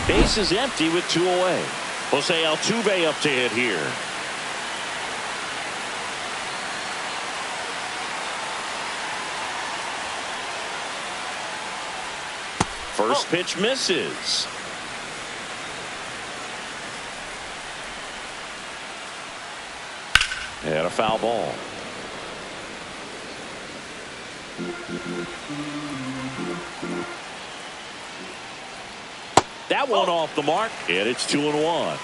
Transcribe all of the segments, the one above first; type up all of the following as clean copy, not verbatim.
Base is empty with 2 away. Jose Altuve up to hit here. First pitch misses. And a foul ball. That one off the mark, and it's 2-1.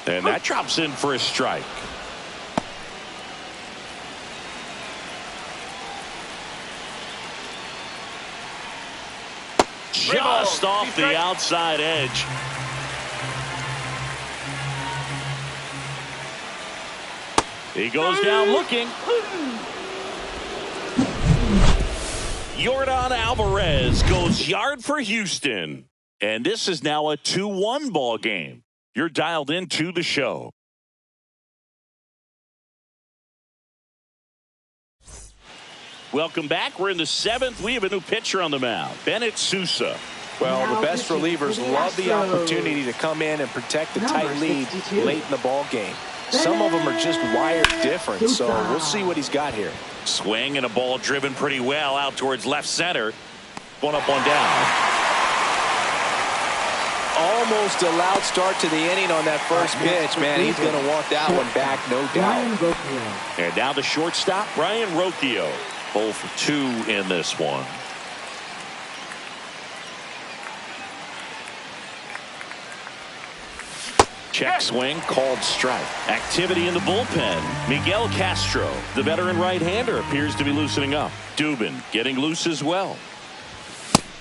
And that drops in for a strike. Just off the outside edge. He goes down looking. Yordan Alvarez goes yard for Houston. And this is now a 2-1 ball game. You're dialed into the show. Welcome back. We're in the 7th. We have a new pitcher on the mound, Bennett Sousa. Well, the best relievers love the opportunity to come in and protect the tight lead late in the ball game. Some of them are just wired different, so we'll see what he's got here. Swing and a ball driven pretty well out towards left center. One up, one down. Almost a loud start to the inning on that first pitch, man. He's going to want that one back, no doubt. And now the shortstop, Brian Rocchio. 0 for 2 in this one. Check swing, called strike. Activity in the bullpen. Miguel Castro, the veteran right-hander, appears to be loosening up. Dubin getting loose as well.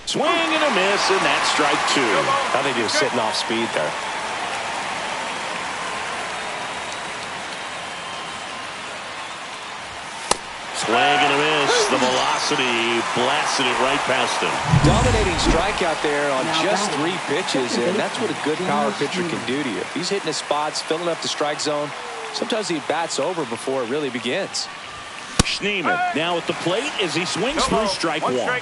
Swing and a miss, and that's strike 2. I think he was sitting off speed there. Swing and a miss. The velocity blasted it right past him. Dominating strikeout there on just 3 pitches, and that's what a good power pitcher can do to you. If he's hitting his spots, filling up the strike zone, sometimes he bats over before it really begins. Schneemann now at the plate as he swings through strike 1.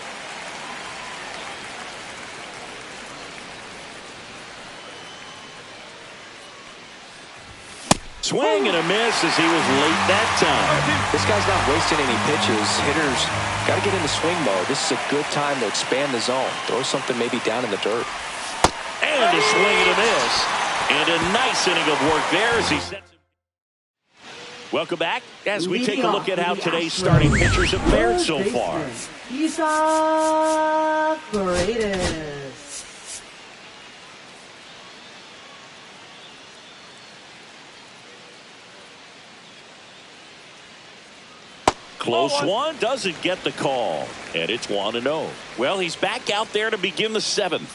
Swing and a miss as he was late that time. This guy's not wasting any pitches. Hitters got to get into swing mode. This is a good time to expand the zone. Throw something maybe down in the dirt. And a swing and a miss. And a nice inning of work there as he sets it. Welcome back as we take a look at how today's starting pitchers have fared so far. Isaac Paredes. Close one, doesn't get the call. And it's 1-0. Well, he's back out there to begin the 7th.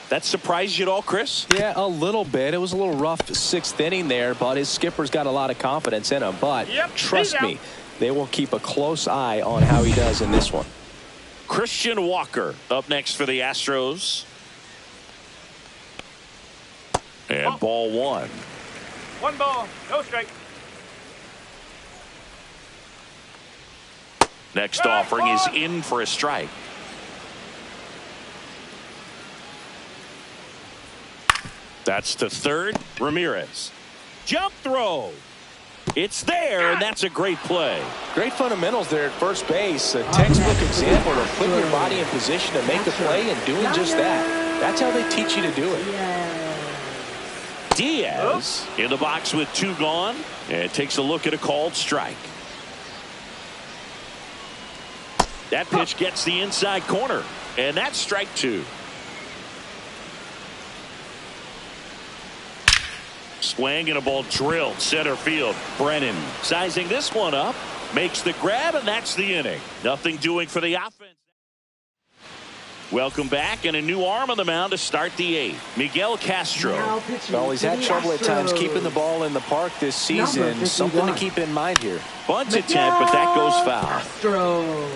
That surprised you at all, Chris? Yeah, a little bit. It was a little rough 6th inning there, but his skipper's got a lot of confidence in him. But trust me, they will keep a close eye on how he does in this one. Christian Walker up next for the Astros. And ball 1. 1 ball, no strike. Next offering is in for a strike. That's to third. Ramirez. Jump throw. It's there, and that's a great play. Great fundamentals there at first base. A textbook example of putting your body in position to make a play and doing just that. That's how they teach you to do it. Diaz in the box with 2 gone, and takes a look at a called strike. That pitch gets the inside corner, and that's strike 2. Swing and a ball drilled center field. Brennan sizing this one up, makes the grab, and that's the inning. Nothing doing for the offense. Welcome back, and a new arm on the mound to start the 8th. Miguel Castro. Well, he's had trouble at times keeping the ball in the park this season. Something to keep in mind here. Bunt attempt, but that goes foul. Castro.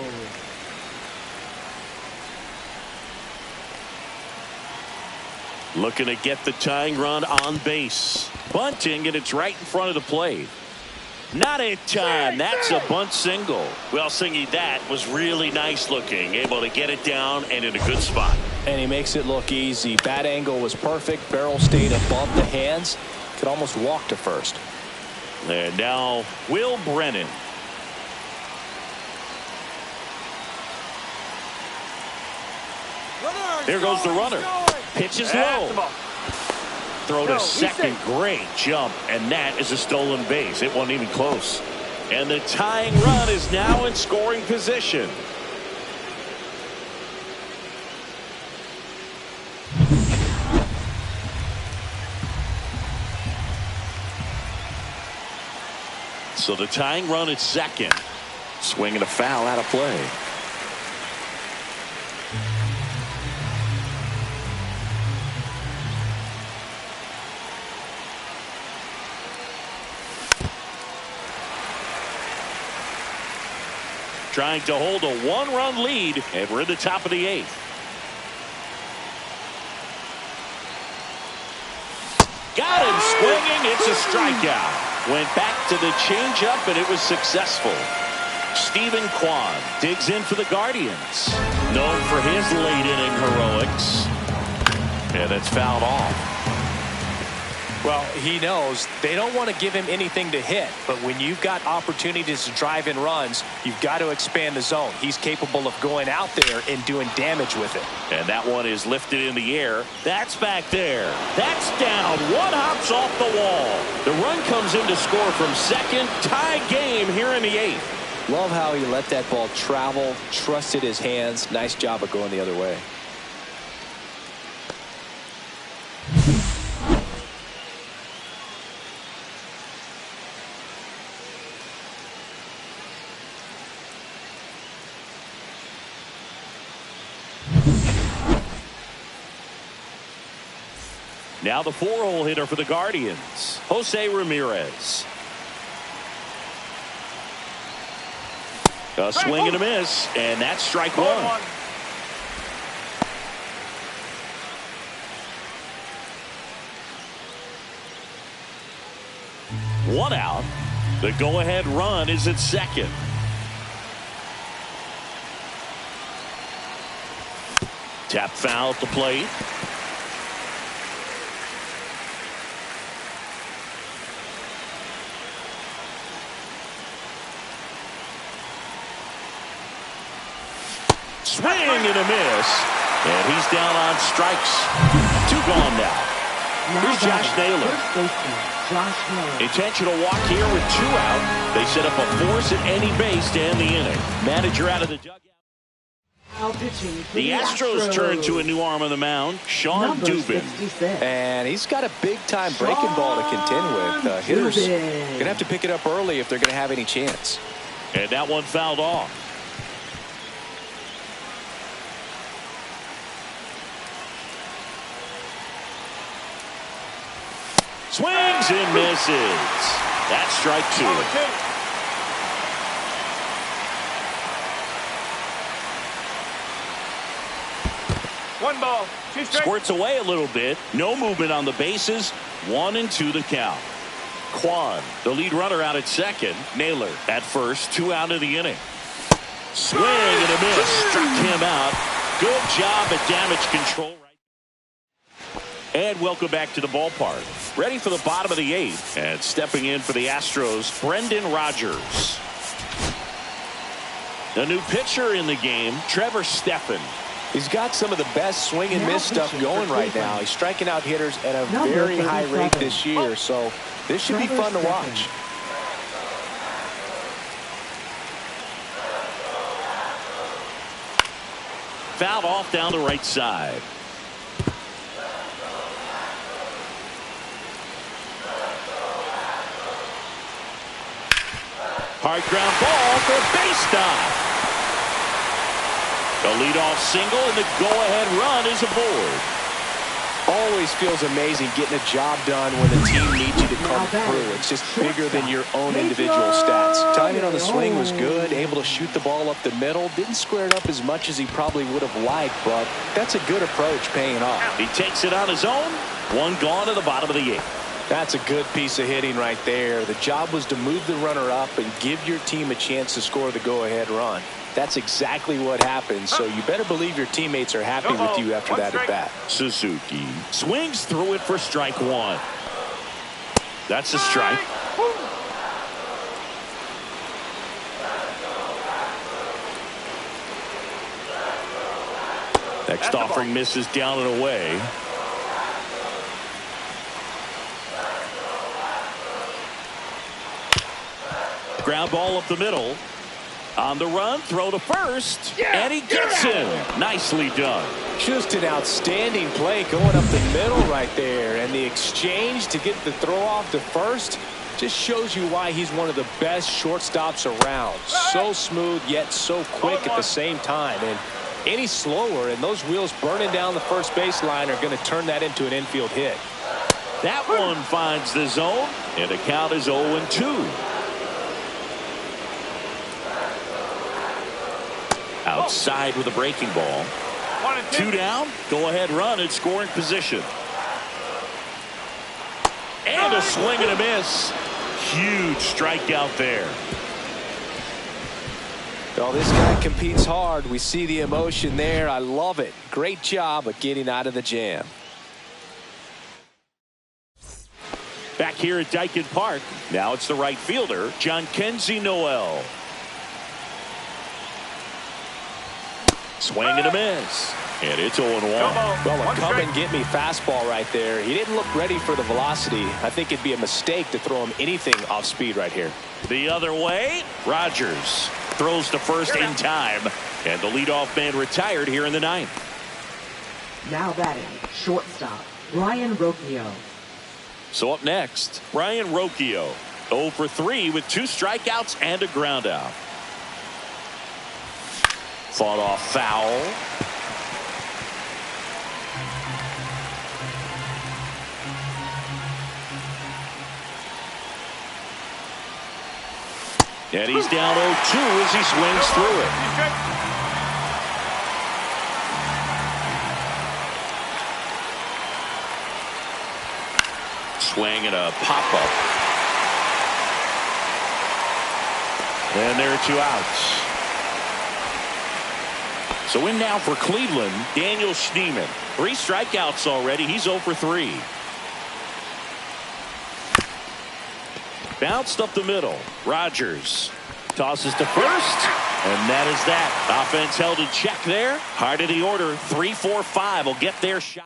Looking to get the tying run on base. Bunting, and it's right in front of the plate. Not in time. That's a bunt single. Well, Singy, that was really nice looking. Able to get it down and in a good spot. And he makes it look easy. Bat angle was perfect. Barrel stayed above the hands. Could almost walk to first. And now Will Brennan. There goes the runner. Pitch is low. Throw to second. Great jump. And that is a stolen base. It wasn't even close. And the tying run is now in scoring position. So the tying run at second. Swinging a foul out of play. Trying to hold a one-run lead, and we're in the top of the eighth. Got him swinging. It's a strikeout. Went back to the changeup, and it was successful. Stephen Kwan digs in for the Guardians. Known for his late-inning heroics. And it's fouled off. Well, he knows they don't want to give him anything to hit, but when you've got opportunities to drive in runs, you've got to expand the zone. He's capable of going out there and doing damage with it. And that one is lifted in the air. That's back there. That's down. One hops off the wall. The run comes in to score from second. Tie game here in the eighth. Love how he let that ball travel, trusted his hands. Nice job of going the other way. Now the four-hole hitter for the Guardians, Jose Ramirez. A swing and a miss, and that's strike one. One out. The go-ahead run is at second. Tap foul at the plate. Swing and a miss. And he's down on strikes. Two gone now. Here's Josh Naylor. Intentional walk here with two out. They set up a force at any base to end the inning. Manager out of the dugout. The Astros turn to a new arm on the mound, Sean Dubin. And he's got a big-time breaking ball to contend with. Hitters going to have to pick it up early if they're going to have any chance. And that one fouled off. Swings and misses. That's strike two. One ball, two strikes. Squirts away a little bit. No movement on the bases. 1-2 the count. Kwan, the lead runner, out at second. Naylor at first. Two out of the inning. Swing and a miss. Struck him out. Good job at damage control. And welcome back to the ballpark. Ready for the bottom of the eighth. And stepping in for the Astros, Brendan Rodgers. The new pitcher in the game, Trevor Stephan. He's got some of the best swing and miss stuff going right now. He's striking out hitters at a very high rate this year, so this should be fun to watch. Fouled off down the right side. Hard ground ball for a base stop. The leadoff single and the go-ahead run is aboard. Always feels amazing getting a job done when the team needs you to come through. It's just bigger than your own individual stats. Timing on the swing was good, able to shoot the ball up the middle. Didn't square it up as much as he probably would have liked, but that's a good approach paying off. He takes it on his own. One gone to the bottom of the eighth. That's a good piece of hitting right there. The job was to move the runner up and give your team a chance to score the go-ahead run. That's exactly what happened, so you better believe your teammates are happy with you after that at bat. Suzuki swings through it for strike one. That's a strike. Next offering misses down and away. Ground ball up the middle. On the run, throw to first, and he gets him. Nicely done. Just an outstanding play going up the middle right there. And the exchange to get the throw off to first just shows you why he's one of the best shortstops around. So smooth, yet so quick at the same time. And any slower, and those wheels burning down the first baseline are going to turn that into an infield hit. That one finds the zone, and the count is 0-2. Outside with a breaking ball. 2 down. Go ahead run in scoring position. And a swing and a miss. Huge strikeout there. Well, this guy competes hard. We see the emotion there. I love it. Great job of getting out of the jam. Back here at Dyken Park. Now it's the right fielder, John Kenzie Noel. Swing and a miss. And it's 0-1. Well, a come-and-get-me fastball right there. He didn't look ready for the velocity. I think it'd be a mistake to throw him anything off speed right here. The other way, Rogers throws to first in time. And the leadoff man retired here in the ninth. Now batting, shortstop, Brian Rocchio. So up next, Brian Rocchio. 0 for 3 with 2 strikeouts and a ground out. Fought off foul. And he's down 0-2 as he swings through it. Swing and a pop-up. And there are 2 outs. So in now for Cleveland, Daniel Schneemann. 3 strikeouts already. He's 0 for 3. Bounced up the middle. Rogers tosses to first. And that is that. Offense held in check there. Heart of the order. 3-4-5 will get their shot.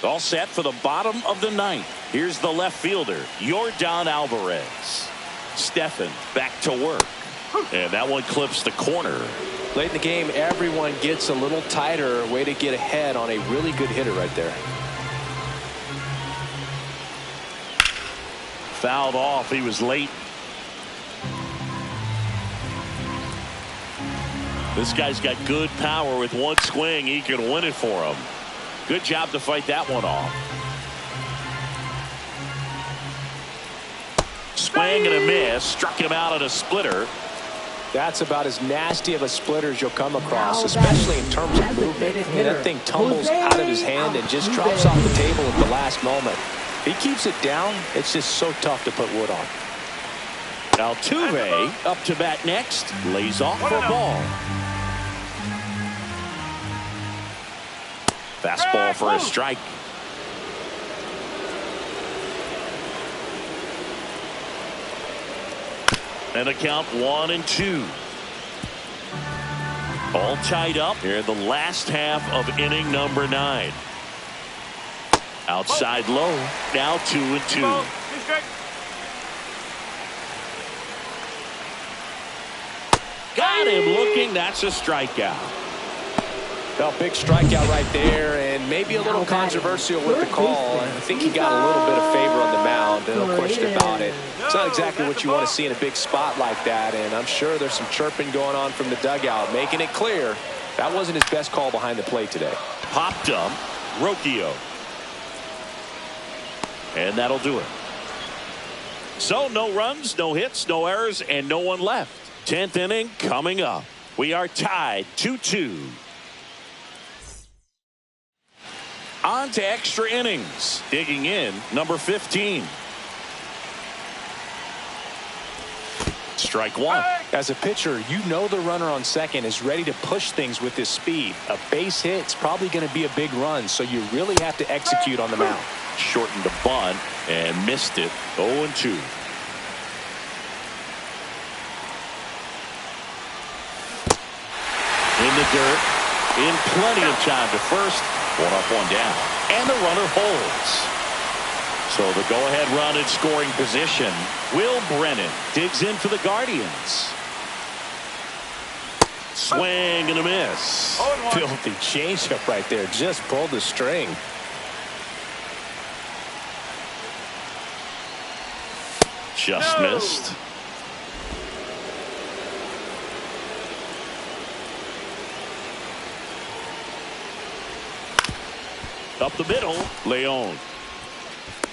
All set for the bottom of the ninth. Here's the left fielder, Yordan Alvarez. Stephan back to work. And that one clips the corner. Late in the game, everyone gets a little tighter. Way to get ahead on a really good hitter right there. Fouled off. He was late. This guy's got good power. With one swing, he can win it for him. Good job to fight that one off. Swing and a miss. Struck him out at a splitter. That's about as nasty of a splitter as you'll come across, especially in terms of movement. That thing tumbles out of his hand and just drops off the table at the last moment. If he keeps it down, it's just so tough to put wood on. Altuve up to bat next. Lays off for a ball. Fastball for a strike. And a count 1-2. All tied up here in the last half of inning number 9. Outside low. Now 2-2. Got him looking. That's a strikeout. Well, big strikeout right there, and maybe a little controversial with the call. I think he got a little bit of favor on the mound, no question about it. It's not exactly what you want to see in a big spot like that, and I'm sure there's some chirping going on from the dugout, making it clear that wasn't his best call behind the plate today. Popped up, Rocchio. And that'll do it. So no runs, no hits, no errors, and no one left. 10th inning coming up. We are tied 2-2. On to extra innings. Digging in, number 15. Strike one. As a pitcher, you know the runner on second is ready to push things with his speed. A base hit's probably going to be a big run, so you really have to execute on the mound. Shortened a bunt and missed it. 0-2. In the dirt. In plenty of time to first. One up, one down. And the runner holds. So the go-ahead run in scoring position. Will Brennan digs in for the Guardians. Swing and a miss. Filthy changeup right there. Just pulled the string. Just missed. Up the middle, Leon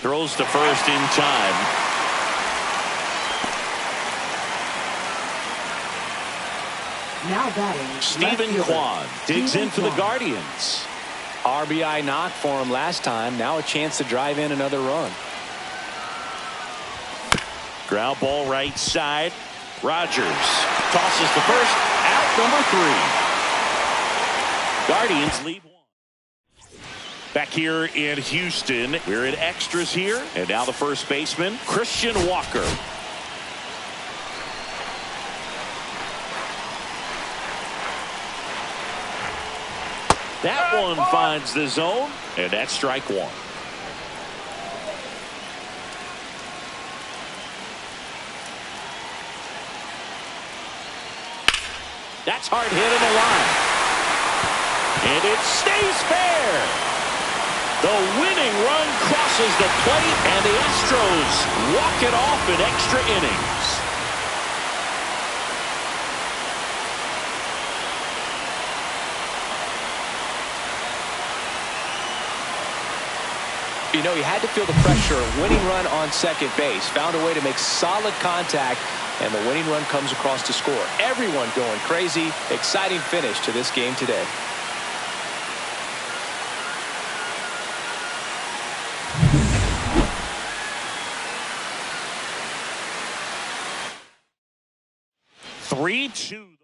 throws to first in time. Now batting, Stephen Kwan digs in for the Guardians. RBI knock for him last time. Now a chance to drive in another run. Ground ball right side. Rogers tosses to first. Out number 3. Guardians lead 1. Back here in Houston, we're in extras here. And now the first baseman, Christian Walker. That one finds the zone, and that's strike one. That's hard hit in the line. And it stays fair. The winning run crosses the plate, and the Astros walk it off in extra innings. You know, he had to feel the pressure. Winning run on second base. Found a way to make solid contact, and the winning run comes across to score. Everyone going crazy. Exciting finish to this game today. Three, two.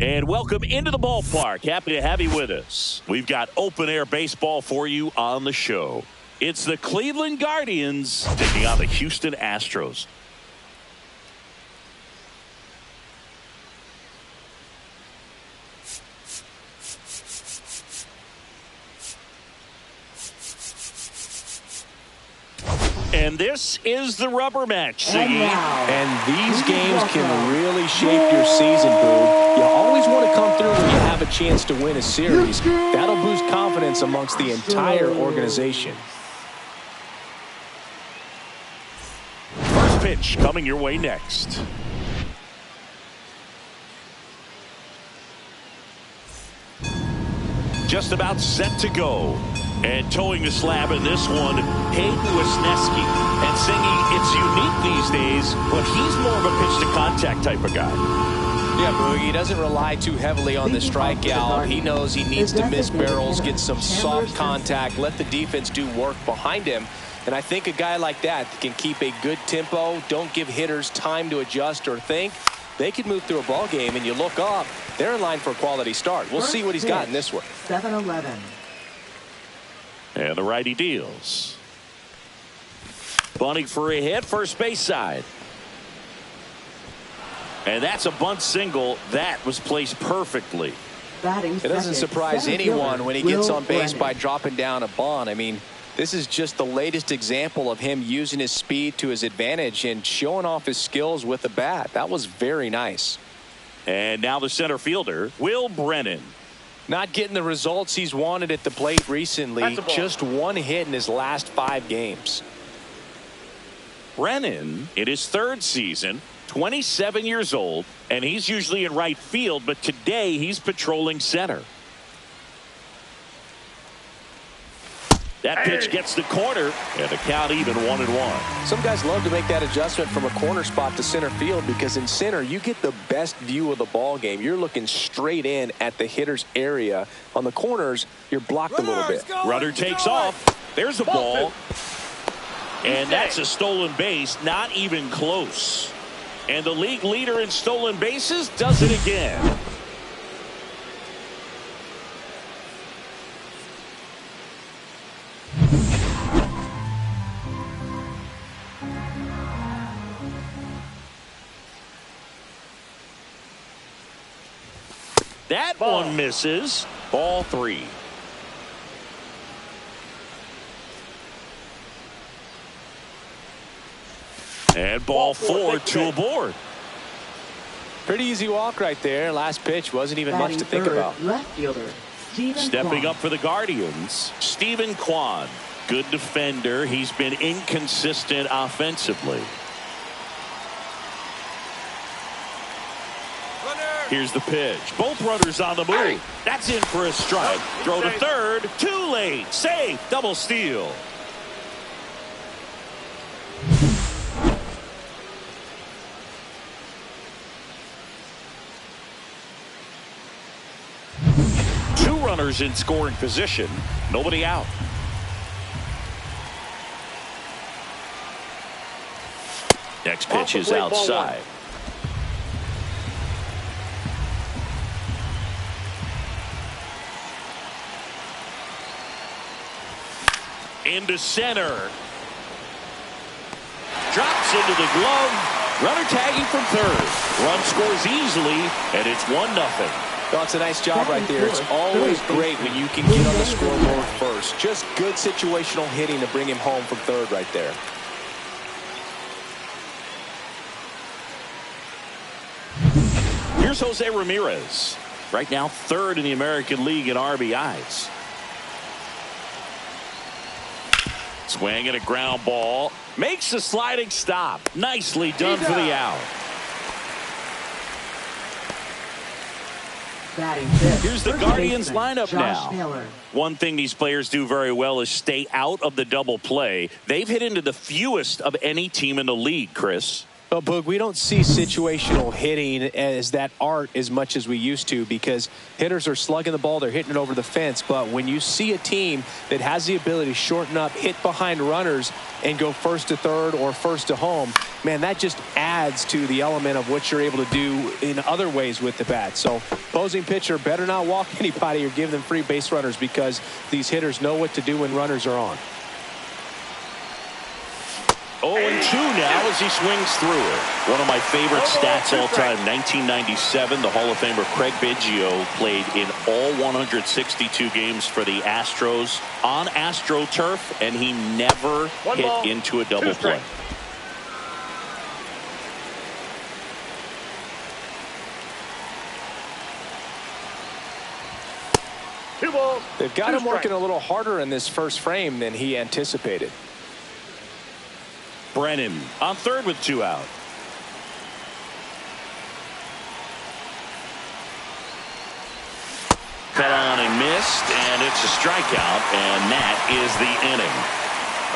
And welcome into the ballpark. Happy to have you with us. We've got open-air baseball for you on the show. It's the Cleveland Guardians taking on the Houston Astros. And this is the rubber match, Siggy. And these games can really shape your season, Boo. You always want to come through when you have a chance to win a series. That'll boost confidence amongst the entire organization. First pitch coming your way next. Just about set to go. And towing the slab in this one, Hayden Wisniewski. And Singy, it's unique these days, but he's more of a pitch-to-contact type of guy. Yeah, Boogie, he doesn't rely too heavily on the strikeout. He knows he needs to miss barrels, get some soft contact, let the defense do work behind him. And I think a guy like that can keep a good tempo, don't give hitters time to adjust or think. They can move through a ball game, and you look up, they're in line for a quality start. We'll see what he's got in this one. 7-11. And the righty deals. Bunting for a hit, first base side. And that's a bunt single. That was placed perfectly. It doesn't surprise anyone when he gets on base by dropping down a bunt. I mean, this is just the latest example of him using his speed to his advantage and showing off his skills with the bat. That was very nice. And now the center fielder, Will Brennan. Not getting the results he's wanted at the plate recently. Just one hit in his last 5 games. Brennan, in his 3rd season, 27 years old, and he's usually in right field, but today he's patrolling center. That pitch gets the corner, and the count even 1-1. Some guys love to make that adjustment from a corner spot to center field because in center you get the best view of the ball game. You're looking straight in at the hitter's area. On the corners, you're blocked a little bit. Runner takes off. There's a ball. And that's a stolen base, not even close. And the league leader in stolen bases does it again. That one misses. Ball 3. And ball 4, 2 aboard. Pretty easy walk right there. Last pitch wasn't even much to think about. Left fielder, Stepping up for the Guardians, Stephen Kwan. Good defender. He's been inconsistent offensively. Here's the pitch. Both runners on the move. That's in for a strike. Throw to third. Too late. Safe. Double steal. Two runners in scoring position. Nobody out. Next pitch is outside. Into center. Drops into the glove. Runner tagging from third. Run scores easily, and it's 1-0. Well, it's a nice job right there. It's always great when you can get on the scoreboard first. Just good situational hitting to bring him home from third right there. Here's Jose Ramirez. Right now, 3rd in the American League in RBIs. Swing and a ground ball. Makes a sliding stop. Nicely done for the out. Here's the Guardians lineup now. One thing these players do very well is stay out of the double play. They've hit into the fewest of any team in the league, Chris. Well, Boog, we don't see situational hitting as that art as much as we used to because hitters are slugging the ball, they're hitting it over the fence. But when you see a team that has the ability to shorten up, hit behind runners, and go first to third or first to home, man, that just adds to the element of what you're able to do in other ways with the bat. So opposing pitcher better not walk anybody or give them free base runners because these hitters know what to do when runners are on. 0-2 now as he swings through it. One of my favorite stats all time, 1997, the Hall of Famer Craig Biggio played in all 162 games for the Astros on AstroTurf, and he never hit into a double play. They've got him working a little harder in this first frame than he anticipated. Brennan on third with 2 out. Cut on and missed, and it's a strikeout, and that is the inning.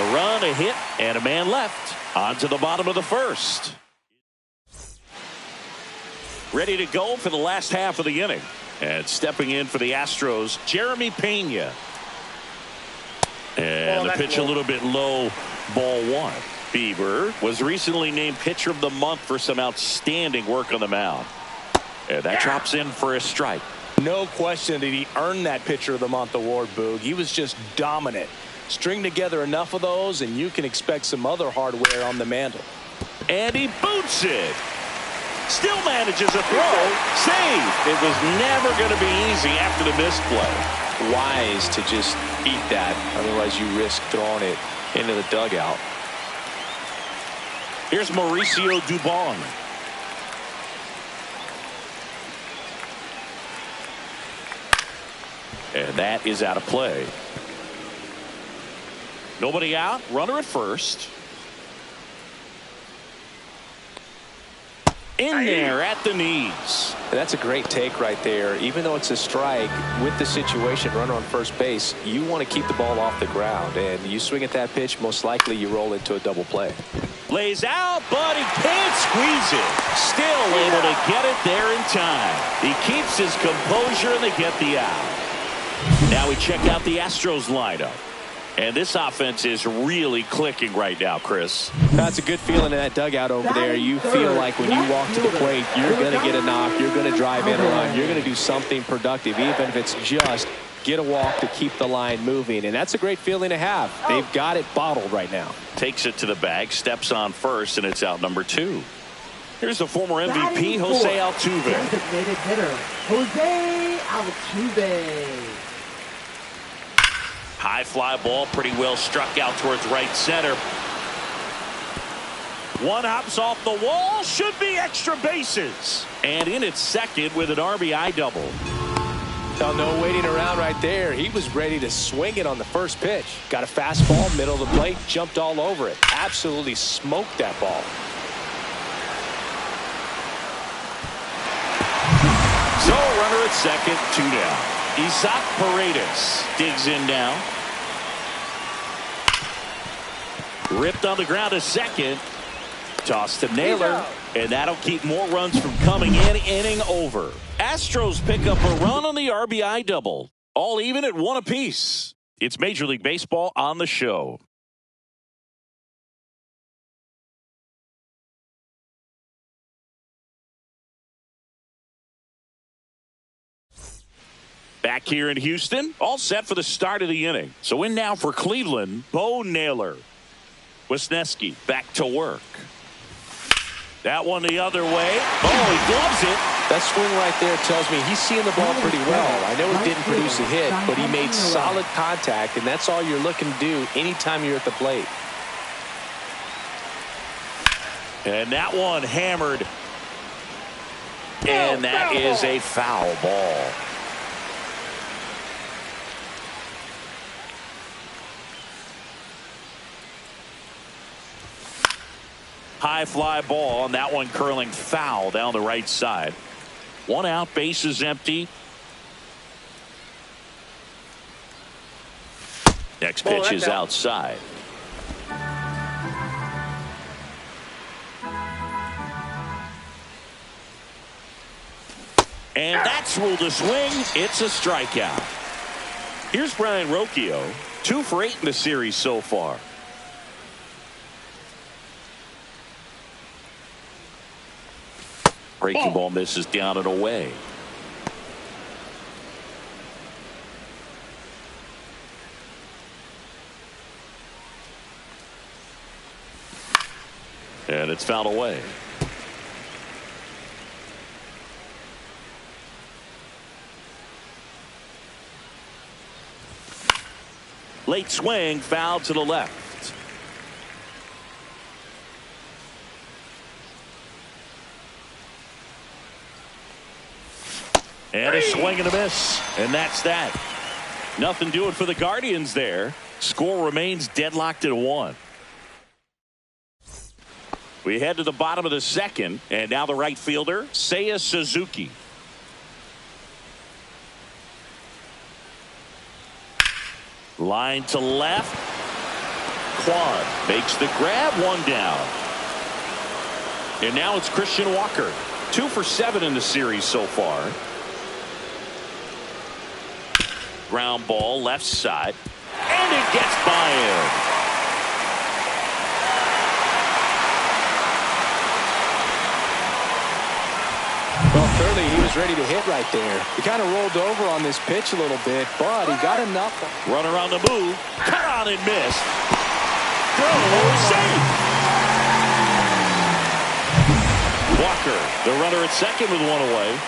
A run, a hit, and a man left. On to the bottom of the first. Ready to go for the last half of the inning. And stepping in for the Astros, Jeremy Pena. And the pitch a little bit low, ball 1. Bieber was recently named Pitcher of the Month for some outstanding work on the mound. And that drops in for a strike. No question did he earn that Pitcher of the Month award, Boog. He was just dominant. String together enough of those, and you can expect some other hardware on the mantle. And he boots it. Still manages a throw. Save. It was never going to be easy after the missed play. Wise to just eat that. Otherwise, you risk throwing it into the dugout. Here's Mauricio Dubon. And that is out of play. Nobody out. Runner at first. In there at the knees. That's a great take right there. Even though it's a strike, with the situation, runner on first base, you want to keep the ball off the ground. And you swing at that pitch, most likely you roll into a double play. Lays out, but he can't squeeze it. Still able to get it there in time. He keeps his composure, and they get the out. Now we check out the Astros lineup. And this offense is really clicking right now, Chris. That's a good feeling in that dugout over there. You feel like when you walk to the plate, you're going to get a knock, you're going to drive in a run, you're going to do something productive, even if it's just get a walk to keep the line moving. And that's a great feeling to have. They've got it bottled right now. Takes it to the bag, steps on first, and it's out number 2. Here's the former MVP, Jose Altuve. Designated hitter, Jose Altuve. High fly ball, pretty well struck out towards right center. One hops off the wall, should be extra bases. And in its second with an RBI double. No waiting around right there. He was ready to swing it on the first pitch. Got a fastball, middle of the plate, jumped all over it. Absolutely smoked that ball. So runner at second, 2 down. Isaac Paredes digs in now. Ripped on the ground to second. Toss to Naylor. And that'll keep more runs from coming in. Inning over. Astros pick up a run on the RBI double. All even at 1 apiece. It's Major League Baseball on the show. Back here in Houston, all set for the start of the inning. So in now for Cleveland, Bo Naylor. Wisniewski back to work. That one the other way. Oh, he gloves it. That swing right there tells me he's seeing the ball pretty well. I know he didn't produce a hit, but he made solid contact, and that's all you're looking to do anytime you're at the plate. And that one hammered. And that is a foul ball. High fly ball, and that one curling foul down the right side. 1 out, bases empty. Next pitch is outside. And that's ruled a swing. It's a strikeout. Here's Brian Rocchio, 2 for 8 in the series so far. Breaking ball misses down and away. And it's fouled away. Late swing, foul to the left. And a swing and a miss. And that's that. Nothing doing for the Guardians there. Score remains deadlocked at 1. We head to the bottom of the second. And now the right fielder, Seiya Suzuki. Line to left. Quan makes the grab, 1 down. And now it's Christian Walker. 2 for 7 in the series so far. Ground ball left side. And it gets by him. Well, clearly he was ready to hit right there. He kind of rolled over on this pitch a little bit, but he got enough. Runner on the move. Cut on and missed. Throw safe. Walker, the runner at second with 1 away.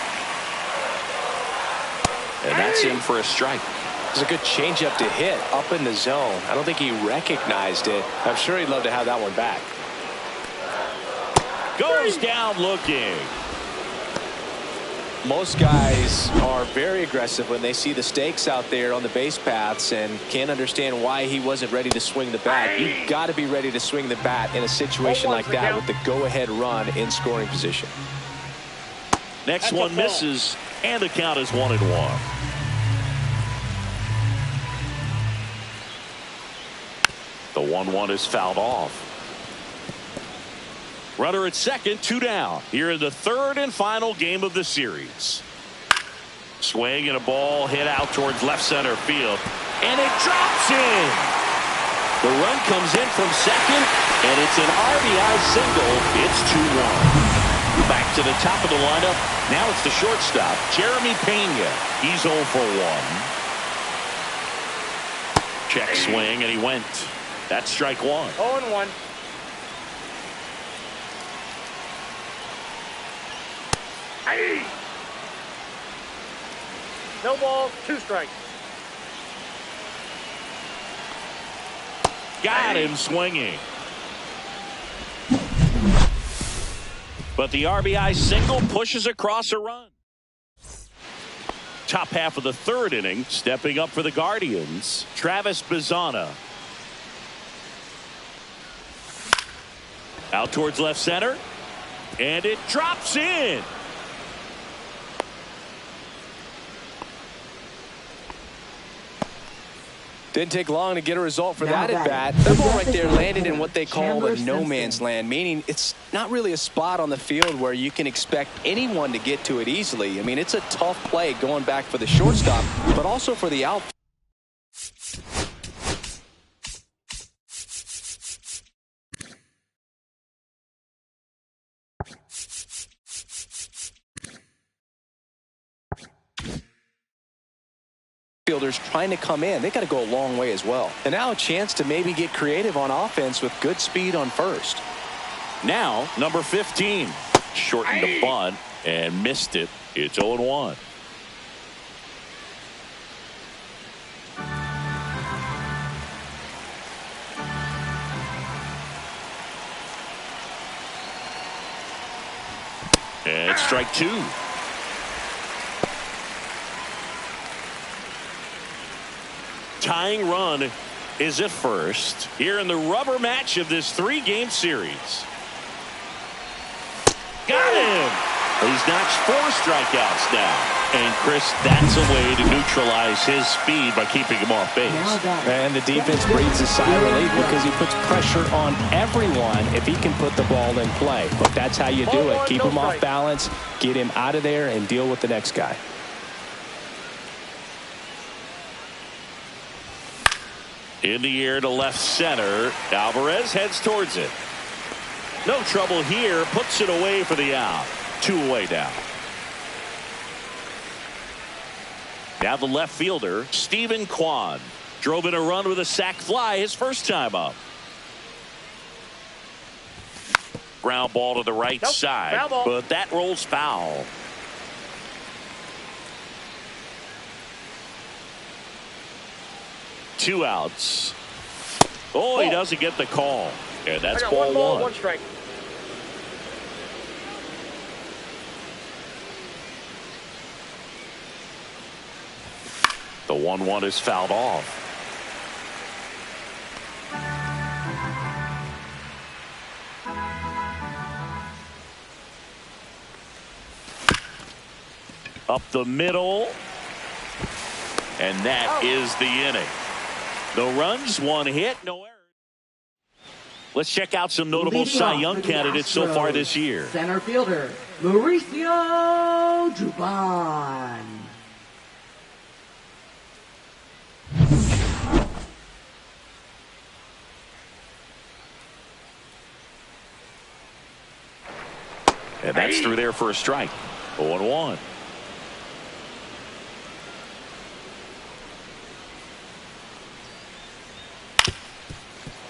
And that's in for a strike. It was a good changeup to hit up in the zone. I don't think he recognized it. I'm sure he'd love to have that one back. Goes down looking. Most guys are very aggressive when they see the stakes out there on the base paths and can't understand why he wasn't ready to swing the bat. You've got to be ready to swing the bat in a situation like that with the go-ahead run in scoring position. Next one misses, and the count is 1-1. The 1-1 is fouled off. Runner at second, 2 down. Here in the third and final game of the series. Swing and a ball hit out towards left center field. And it drops in. The run comes in from second, and it's an RBI single. It's 2-1. Back to the top of the lineup. Now it's the shortstop, Jeremy Pena. He's 0 for 1. Check swing, and he went. That's strike 1. 0-1. No ball, 2 strikes. Got him swinging. But the RBI single pushes across a run. Top half of the third inning, stepping up for the Guardians, Travis Bazzana. Out towards left center. And it drops in. Didn't take long to get a result for that at bat. That ball right there landed in what they call a no man's land, meaning it's not really a spot on the field where you can expect anyone to get to it easily. I mean, it's a tough play going back for the shortstop, but also for the outfield. Fielders trying to come in. They got to go a long way as well. And now a chance to maybe get creative on offense with good speed on first. Now number 15 shortened the bunt and missed it. It's 0-1. And strike 2. Tying run is at first here in the rubber match of this 3-game series. Got him. He's notched 4 strikeouts now. And, Chris, that's a way to neutralize his speed by keeping him off base. And the defense breathes a sigh of relief because he puts pressure on everyone if he can put the ball in play. But that's how you do it. Keep him off balance, get him out of there, and deal with the next guy. In the air to left center. Alvarez heads towards it. No trouble here. Puts it away for the out. 2 away now. Now the left fielder, Stephen Kwan. Drove in a run with a sac fly his first time up. Ground ball to the right side, but that rolls foul. Two outs. Oh, he doesn't get the call. And that's ball 1. 1 strike. The 1-1 is fouled off. Up the middle. And that is the inning. No runs, 1 hit, no errors. Let's check out some notable Cy Young candidates so far this year. Center fielder, Mauricio Dubon. And that's through there for a strike. 0-1.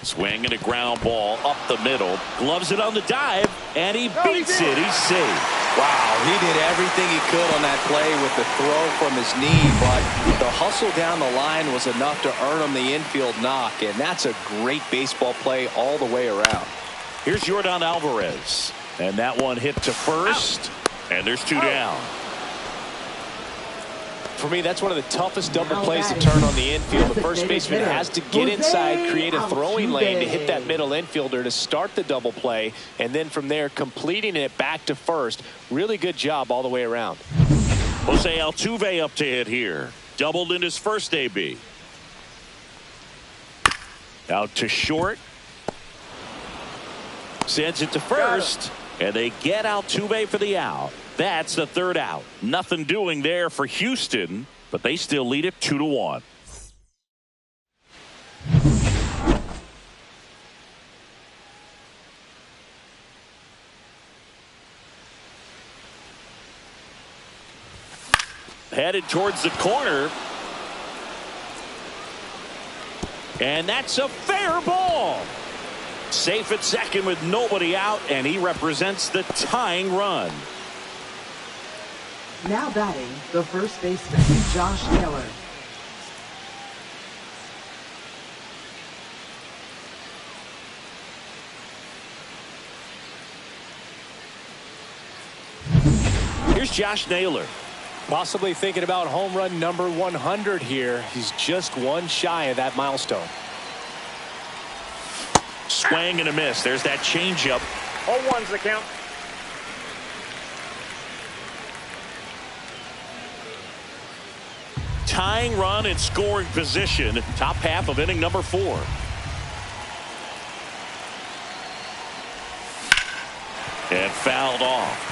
Swing and a ground ball up the middle. Gloves it on the dive, and he beats it. He's safe. Wow, he did everything he could on that play with the throw from his knee, but the hustle down the line was enough to earn him the infield knock, and that's a great baseball play all the way around. Here's Yordan Alvarez. And that one hit to first. And there's 2 down. For me, that's one of the toughest double plays to turn on the infield. The first baseman has to get inside, create a throwing lane to hit that middle infielder to start the double play, and then from there completing it back to first. Really good job all the way around. Jose Altuve up to hit here. Doubled in his first AB. Out to short. Sends it to first. And they get Altuve for the out. That's the 3rd out. Nothing doing there for Houston, but they still lead it 2-1. Headed towards the corner. And that's a fair ball. Safe at second with nobody out, and he represents the tying run. Now batting, the first baseman, Josh Taylor. Here's Josh Naylor. Possibly thinking about home run number 100 here. He's just 1 shy of that milestone. Swing and a miss. There's that changeup. 0-1's the count. Tying run in scoring position. Top half of inning number 4. And fouled off.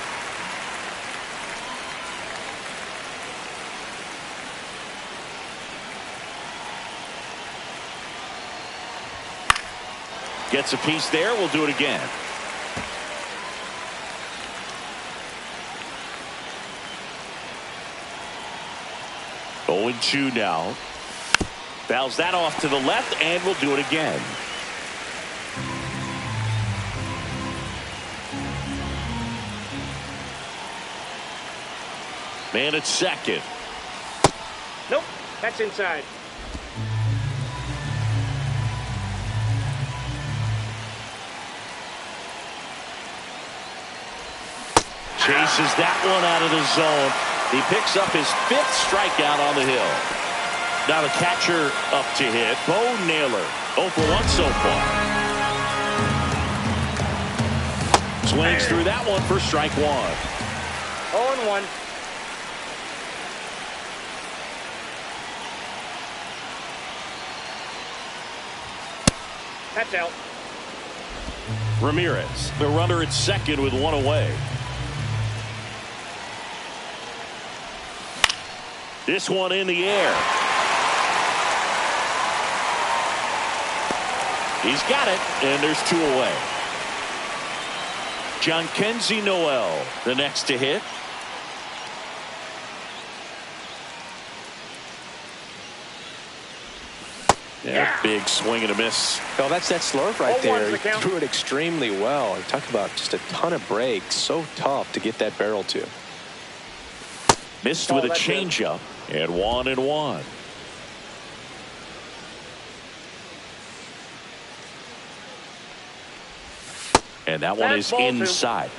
Gets a piece there. We'll do it again. Oh, 0-2 now. Fouls that off to the left, and we'll do it again. Man at second. Nope, that's inside. Chases that one out of the zone. He picks up his 5th strikeout on the hill. Now the catcher up to hit. Bo Naylor. 0 for 1 so far. Swings through that one for strike 1. 0-1. That's out. Ramirez, the runner at second with one away. This one in the air. He's got it, and there's two away. Jhonkensy Noel, the next to hit. Yeah, big swing and a miss. Well, that's that slurve right 0-1's there. the He count. threw it extremely well. You talk about just a ton of breaks. So tough to get that barrel to. Missed with a that's it. changeup, and 1-1. And that one is Fastball, two. inside.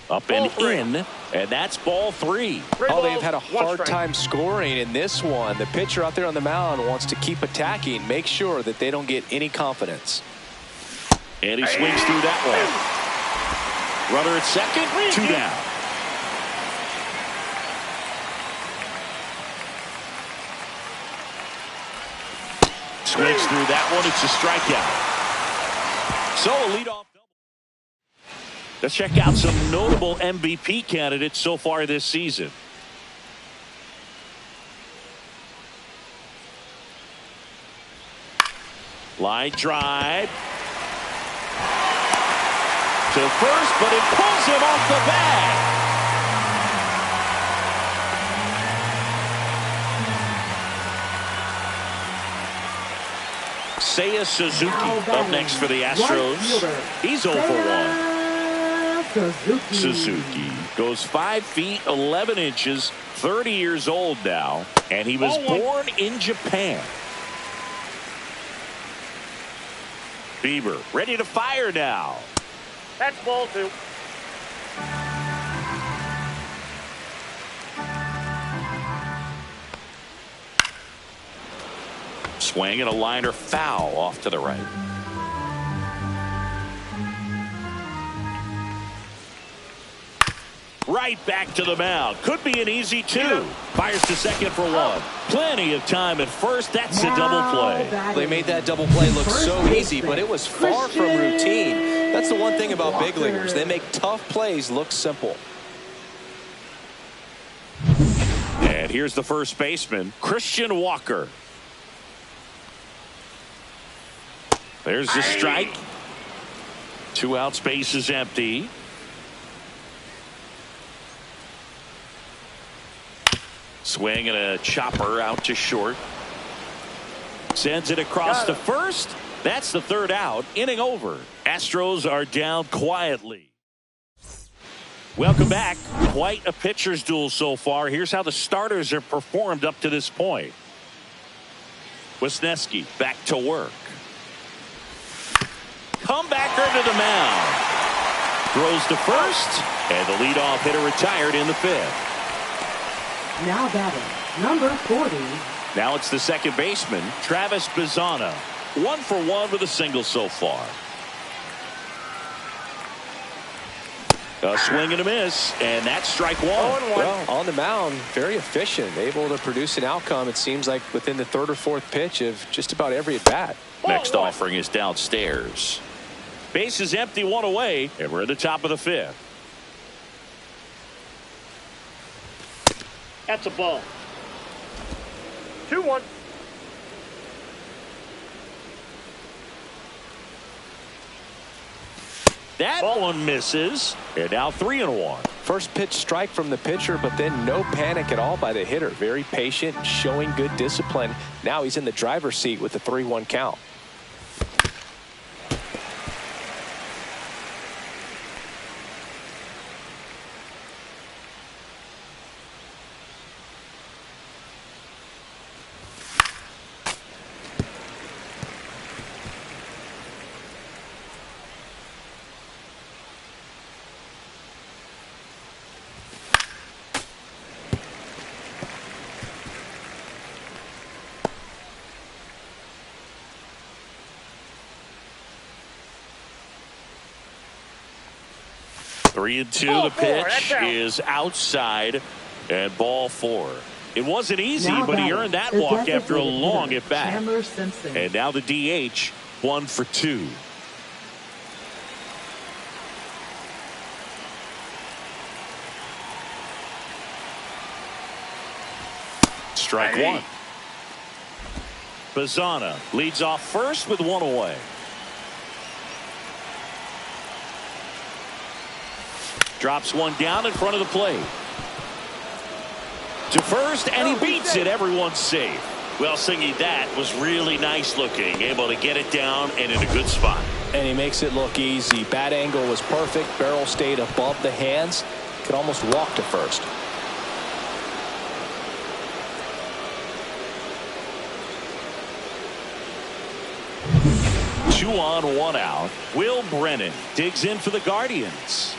Up and Ball three. in, and that's ball three. Three Oh, they've balls, had a one hard strike. time scoring in this one. The pitcher out there on the mound wants to keep attacking, make sure that they don't get any confidence. And he swings through that one. Runner at second, two down. Swings through that one. It's a strikeout. So a leadoff double. Let's check out some notable MVP candidates so far this season. Line drive to first, but it pulls him off the bag. Seiya Suzuki up next for the Astros. He's 0 for 1. Suzuki goes 5 feet 11 inches, 30 years old now, and he was born in Japan. Bieber ready to fire now. That's ball two. Swing and a liner foul off to the right. Right back to the mound. Could be an easy two. Fires to second for one. Plenty of time at first. That's a double play. They made that double play look so easy, but it was far from routine. That's the one thing about big leaguers. They make tough plays look simple. And here's the first baseman, Christian Walker. There's the strike. 2 out, space is empty. Swing and a chopper out to short. Sends it across to first. That's the 3rd out. Inning over. Astros are down quietly. Welcome back. Quite a pitcher's duel so far. Here's how the starters have performed up to this point. Wisniewski back to work. Comebacker to the mound. Throws to first. And the leadoff hitter retired in the 5th. Now batting, number 40. Now it's the second baseman, Travis Bazzana. 1 for 1 with a single so far. A swing and a miss, and that's strike one. Well, on the mound, very efficient, able to produce an outcome, it seems like, within the 3rd or 4th pitch of just about every at-bat. Next offering is downstairs. Base is empty, 1 away, and we're at the top of the 5th. That's a ball. 2-1. That one misses, and now 3-1. First pitch strike from the pitcher, but then no panic at all by the hitter. Very patient, showing good discipline. Now he's in the driver's seat with the 3-1 count. 3-2. Ball The four, pitch that's out. is outside, and ball 4. It wasn't easy, Now but he batting, earned that the walk after a designated long hitter, at bat. Chandler Simpson. And now the DH, 1 for 2. Strike 1. Bazzana leads off first with 1 away. Drops 1 down in front of the plate. To first, and he beats it. Everyone's safe. Well, Singy, that was really nice looking. Able to get it down and in a good spot. And he makes it look easy. Bat angle was perfect. Barrel stayed above the hands. Could almost walk to first. Two on, 1 out. Will Brennan digs in for the Guardians.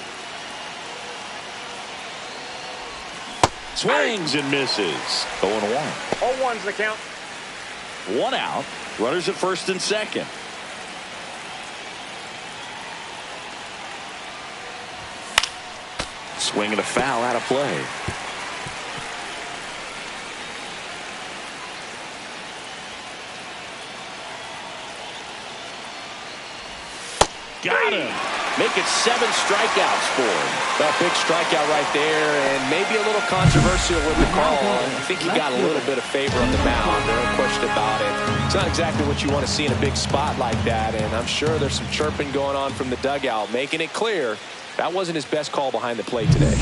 Swings and misses. 0-1. 0-1's the count. 1 out. Runners at first and second. Swing and a foul out of play. Got him. Make it 7 strikeouts for him. That big strikeout right there, and maybe a little controversial with the call. I think he got a little bit of favor on the mound. No question about it. It's not exactly what you want to see in a big spot like that, and I'm sure there's some chirping going on from the dugout, making it clear that wasn't his best call behind the plate today.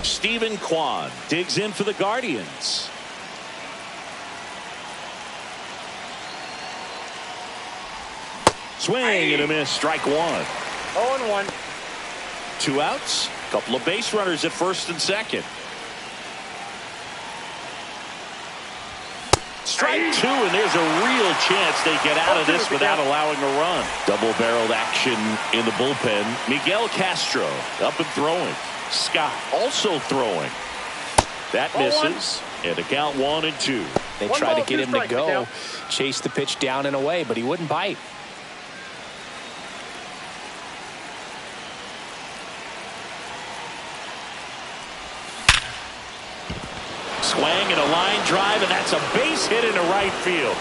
Stephen Kwan digs in for the Guardians. Swing and a miss. Strike 1. 0-1. 2 outs. Couple of base runners at first and second. Strike 2, and there's a real chance they get out of this without allowing a run. Double-barreled action in the bullpen. Miguel Castro up and throwing. Scott also throwing. That misses. And a count 1-2. They One tried ball, to get 2 him to strikes, go, Miguel. chase the pitch down and away, but he wouldn't bite. Swing and a line drive, and that's a base hit into right field.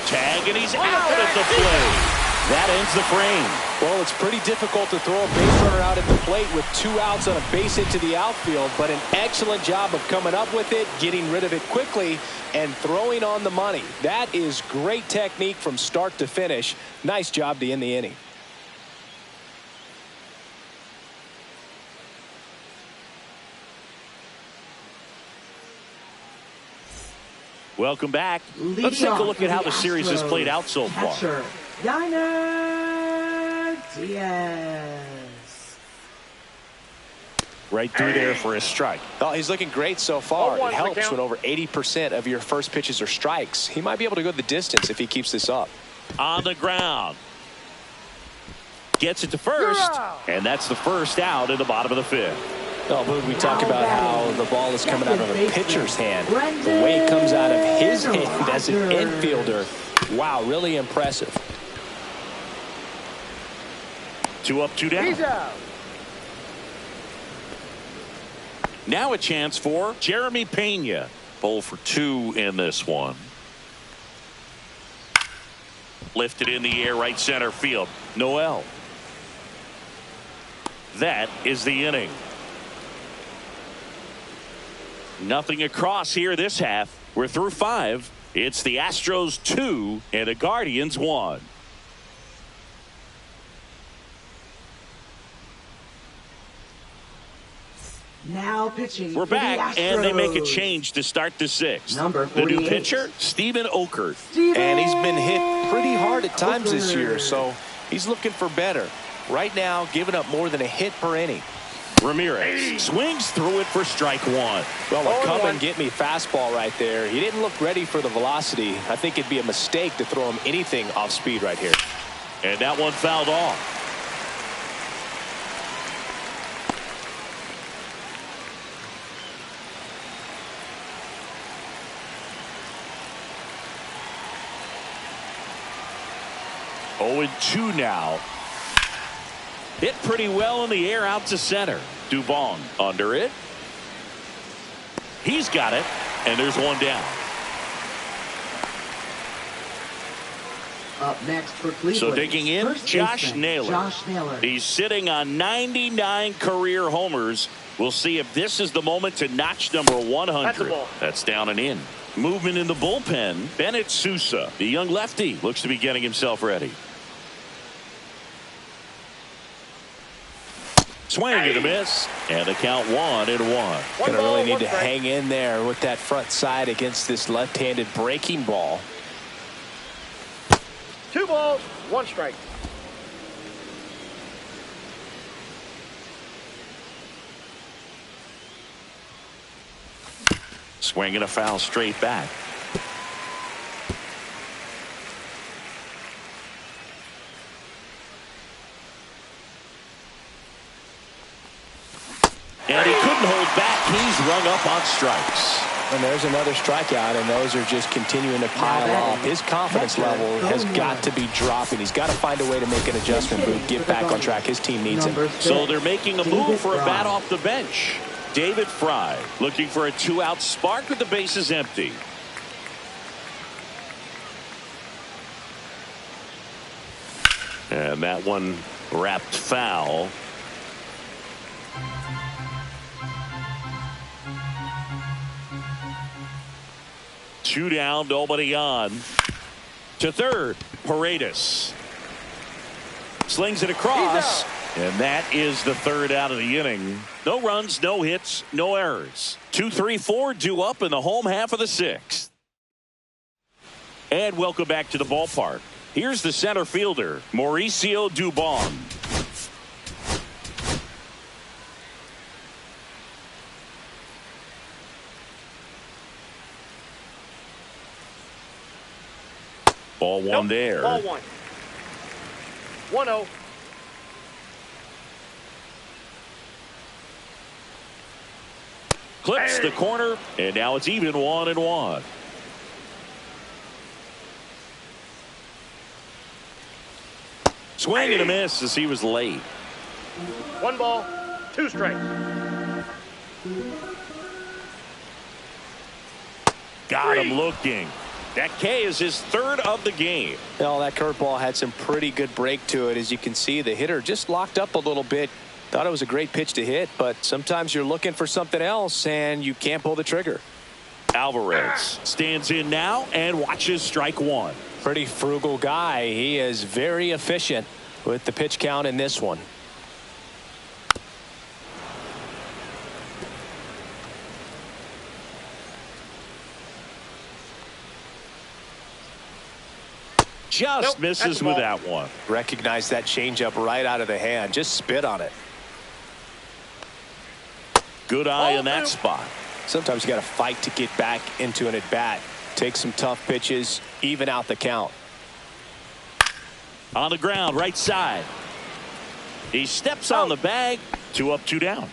Tag, and he's out at the plate. That ends the frame. Well, it's pretty difficult to throw a base runner out at the plate with 2 outs on a base hit to the outfield, but an excellent job of coming up with it, getting rid of it quickly, and throwing on the money. That is great technique from start to finish. Nice job to end the inning. Welcome back. Let's take a look at how the series has played out so far. Catcher, Yainer Diaz. Right through there for a strike. Oh, he's looking great so far. 0-1 It helps count. when over 80% of your first pitches are strikes. He might be able to go the distance if he keeps this up. On the ground. Gets it to first. And that's the first out in the bottom of the 5th. Oh, Boog, we talk about how the ball is coming out of a pitcher's hand. The way it comes out of his hand as an infielder. Wow, really impressive. 2 up, 2 down. He's out. Now a chance for Jeremy Pena. 0 for 2 in this one. Lifted in the air, right center field. Noel. That is the inning. Nothing across here this half. We're through 5. It's the Astros 2 and the Guardians 1. Now pitching. We're for the back, and they make a Astros. change to start the 6th. Number The new 48. pitcher, Stephen Okert. And he's been hit pretty hard at times this year, so he's looking for better. Right now, giving up more than a hit per inning. Ramirez swings through it for strike 1. Well, a come 0-1. and get me fastball right there. He didn't look ready for the velocity. I think it'd be a mistake to throw him anything off speed right here. And that one fouled off. Oh, and 2 now. Hit pretty well in the air out to center. Dubon under it. He's got it, and there's one down. Up next for Cleveland. So digging in, First Josh baseman, Naylor. Josh Naylor. He's sitting on 99 career homers. We'll see if this is the moment to notch number 100. That's down and in. Movement in the bullpen. Bennett Sousa, the young lefty, looks to be getting himself ready. Swing and a miss, and the count 1-1. Gonna really need to hang in there with that front side against this left-handed breaking ball. 2 balls, 1 strike. Swing and a foul straight back. And he couldn't hold back. He's rung up on strikes. And there's another strikeout, and those are just continuing to pile off. His confidence level has got to be dropping. He's got to find a way to make an adjustment, Boot, get back on track. His team needs him. So they're making a move for a bat off the bench. David Fry looking for a 2-out spark with the bases empty. And that one wrapped foul. Two down, nobody on. To third, Paredes. Slings it across, and that is the third out of the inning. No runs, no hits, no errors. 2, 3, 4 due up in the home half of the 6th. And welcome back to the ballpark. Here's the center fielder, Mauricio Dubon. Ball one there. Ball 1. 1-0. Clips the corner, and now it's even 1-1. Swing and a miss as he was late. 1 ball, 2 strikes. Got him looking. That K is his third of the game. Well, that curveball had some pretty good break to it. As you can see, the hitter just locked up a little bit. Thought it was a great pitch to hit, but sometimes you're looking for something else and you can't pull the trigger. Alvarez stands in now and watches strike 1. Pretty frugal guy. He is very efficient with the pitch count in this one. Just misses with that one. Recognize that changeup right out of the hand. Just spit on it. Good eye in that spot. Sometimes you got to fight to get back into an at-bat. Take some tough pitches, even out the count. On the ground, right side. He steps on the bag. 2 up, 2 down.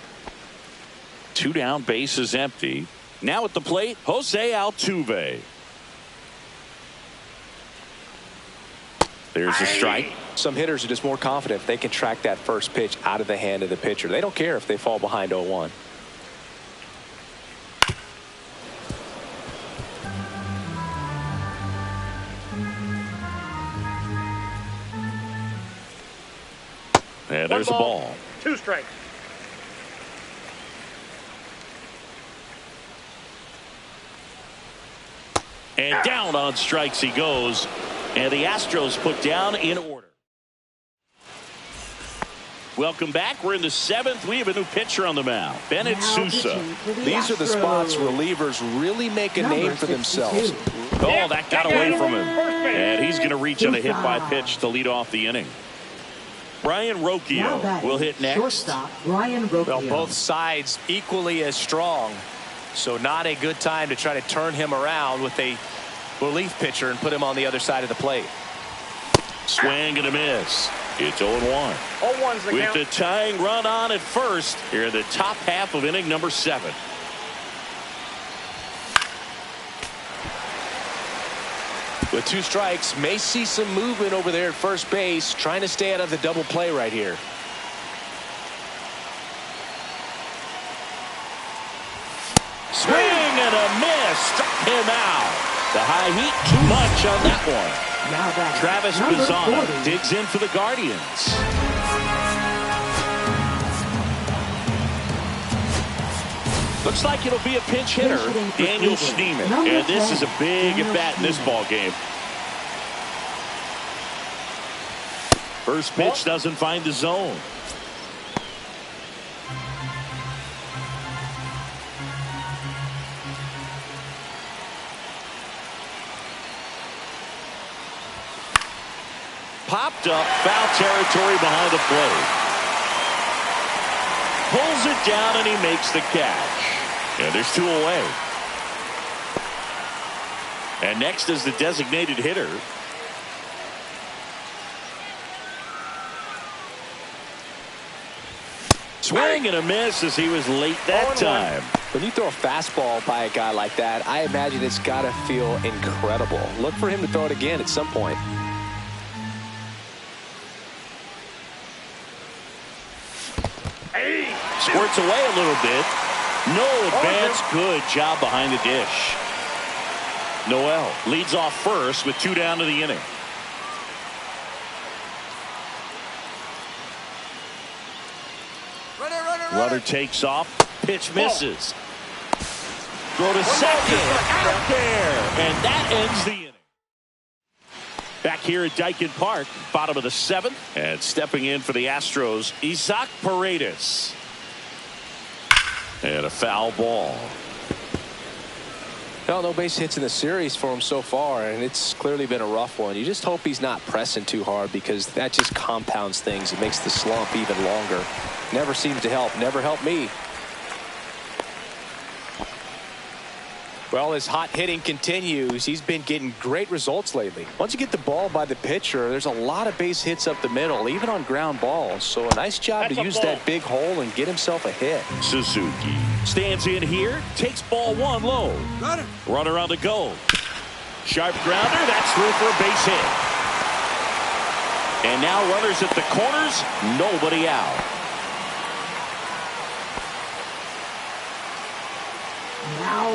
2 down, base is empty. Now at the plate, Jose Altuve. There's a strike. Some hitters are just more confident if they can track that first pitch out of the hand of the pitcher. They don't care if they fall behind 0-1. And there's a ball. 2 strikes. And down on strikes he goes. And the Astros put down in order. Welcome back. We're in the 7th. We have a new pitcher on the mound, Bennett Sousa. These are the spots relievers really make a name for themselves. Oh, that got away from him. And he's going to reach on a hit by pitch to lead off the inning. Brian Rocchio will hit next. Shortstop, Brian Rocchio. Well, both sides equally as strong. So not a good time to try to turn him around with a relief pitcher and put him on the other side of the plate. Swing and a miss. It's 0-1. 0-1's the With count. the tying run on at first here in the top half of inning number 7. With 2 strikes, may see some movement over there at first base, trying to stay out of the double play right here. him out. The high heat, too much on that one. Now that Travis number Bazzana 40. digs in for the Guardians. Looks like it'll be a pinch hitter, Daniel Schneemann. And this is a big at-bat in this ball game. First pitch doesn't find the zone. Popped up, foul territory behind the plate. Pulls it down and he makes the catch. And there's 2 away. And next is the designated hitter. Swing and a miss as he was late that time. When you throw a fastball by a guy like that, I imagine it's got to feel incredible. Look for him to throw it again at some point. Squirts away a little bit. No advance. Good job behind the dish. Noel leads off first with 2 down to the inning. Runner takes off. Pitch misses. Throw to second. Out there. And that ends the inning. Back here at Daikin Park, bottom of the 7th. And stepping in for the Astros, Isaac Paredes. And a foul ball. Well, no base hits in the series for him so far, and it's clearly been a rough one. You just hope he's not pressing too hard, because that just compounds things. It makes the slump even longer. Never seems to help. Never helped me. Well, his hot hitting continues. He's been getting great results lately. Once you get the ball by the pitcher, there's a lot of base hits up the middle, even on ground balls. So a nice job to use that big hole and get himself a hit. Suzuki stands in here, takes ball 1 low. Runner on the go. Sharp grounder, that's through for a base hit. And now runners at the corners, nobody out.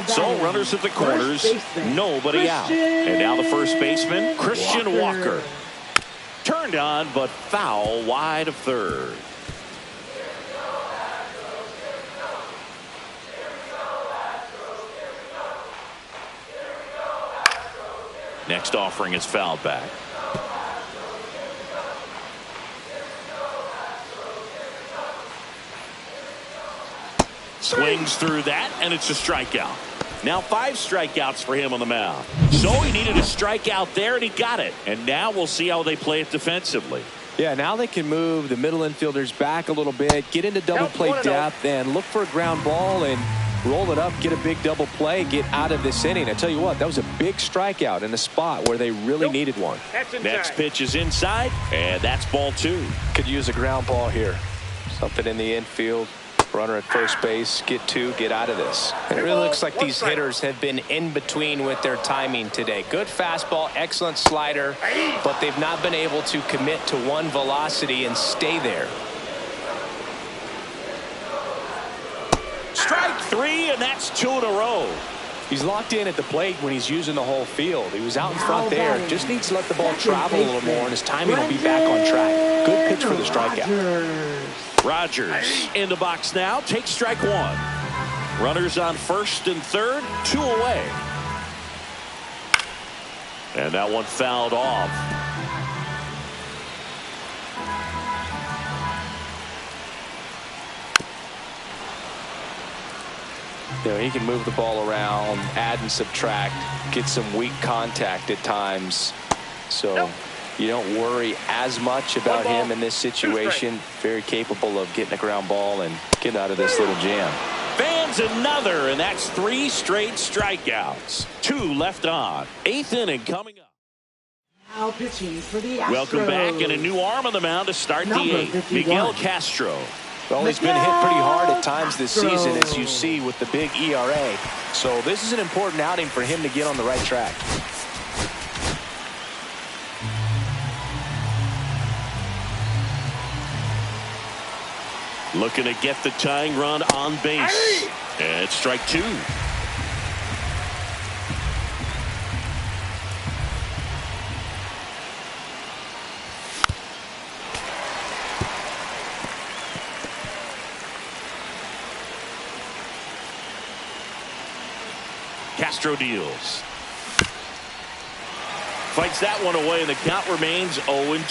So runners at the corners, nobody out. And now the first baseman, Christian Walker. Turned on, but foul wide of third. Next offering is fouled back. Swings through that, and it's a strikeout. Now 5 strikeouts for him on the mound. So he needed a strikeout there, and he got it. And now we'll see how they play it defensively. Yeah, now they can move the middle infielders back a little bit, get into double play depth, and look for a ground ball and roll it up, get a big double play, get out of this inning. I tell you what, that was a big strikeout in a spot where they really needed one. Next pitch is inside, and that's ball 2. Could use a ground ball here. Something in the infield. Runner at first base, get 2, get out of this. It really looks like these hitters have been in between with their timing today. Good fastball, excellent slider, but they've not been able to commit to one velocity and stay there. Strike 3, and that's 2 in a row. He's locked in at the plate when he's using the whole field. He was out in front there. Just needs to let the ball travel a little more, and his timing will be back on track. Good pitch for the strikeout. Rogers in the box now, takes strike 1. Runners on first and third, 2 away. And that one fouled off. You know, he can move the ball around, add and subtract, get some weak contact at times. So you don't worry as much about him in this situation. Very capable of getting a ground ball and getting out of this little jam. Fans another, and that's 3 straight strikeouts. 2 left on. 8th inning coming up. Now pitching for the Astros. Welcome back, and a new arm on the mound to start the 8th. Miguel Castro. Well, he's been hit pretty hard at times this season, as you see with the big ERA. So this is an important outing for him to get on the right track. Looking to get the tying run on base. And strike 2. Castro deals. Fights that one away, and the count remains 0-2.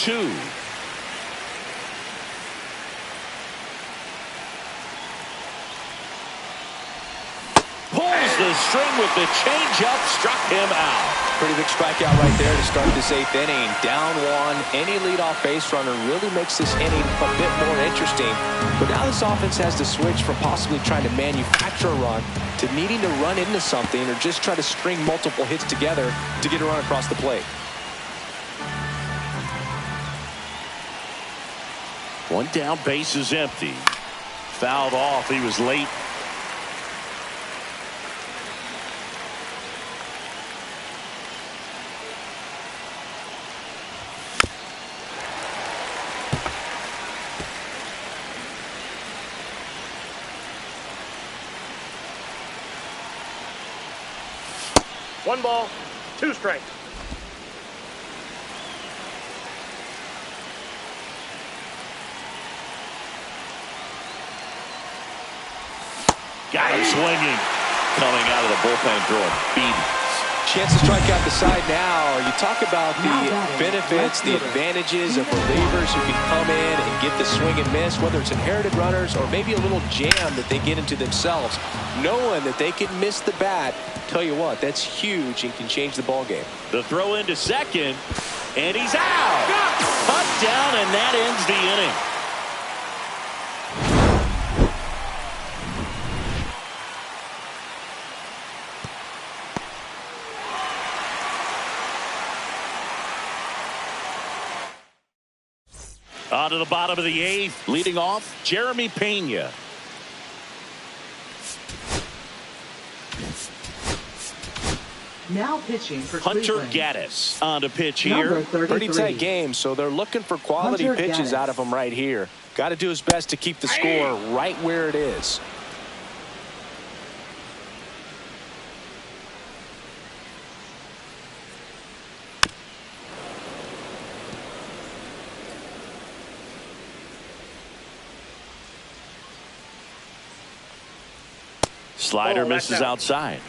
Pulls the string with the changeup, struck him out. Pretty big strikeout right there to start this 8th inning. Down one. Any leadoff base runner really makes this inning a bit more interesting. But now this offense has to switch from possibly trying to manufacture a run to needing to run into something or just try to string multiple hits together to get a run across the plate. One down, base is empty. Fouled off. He was late. One ball, two strikes. Got him swinging. Coming out of the bullpen, throwing beatings. Chance to strike out the side now. You talk about the benefits, the advantages of relievers who can come in and get the swing and miss, whether it's inherited runners or maybe a little jam that they get into themselves. Knowing that they can miss the bat, tell you what, that's huge and can change the ball game. The throw into second, and he's out. Cut down, and that ends the inning. On to the bottom of the 8th, leading off, Jeremy Pena. Now pitching for Hunter Cleveland. Gaddis on to pitch Number here. 33. Pretty tight game, so they're looking for quality Hunter pitches Gaddis. out of him right here. Got to do his best to keep the score right where it is. Slider Oh, that's misses out. outside.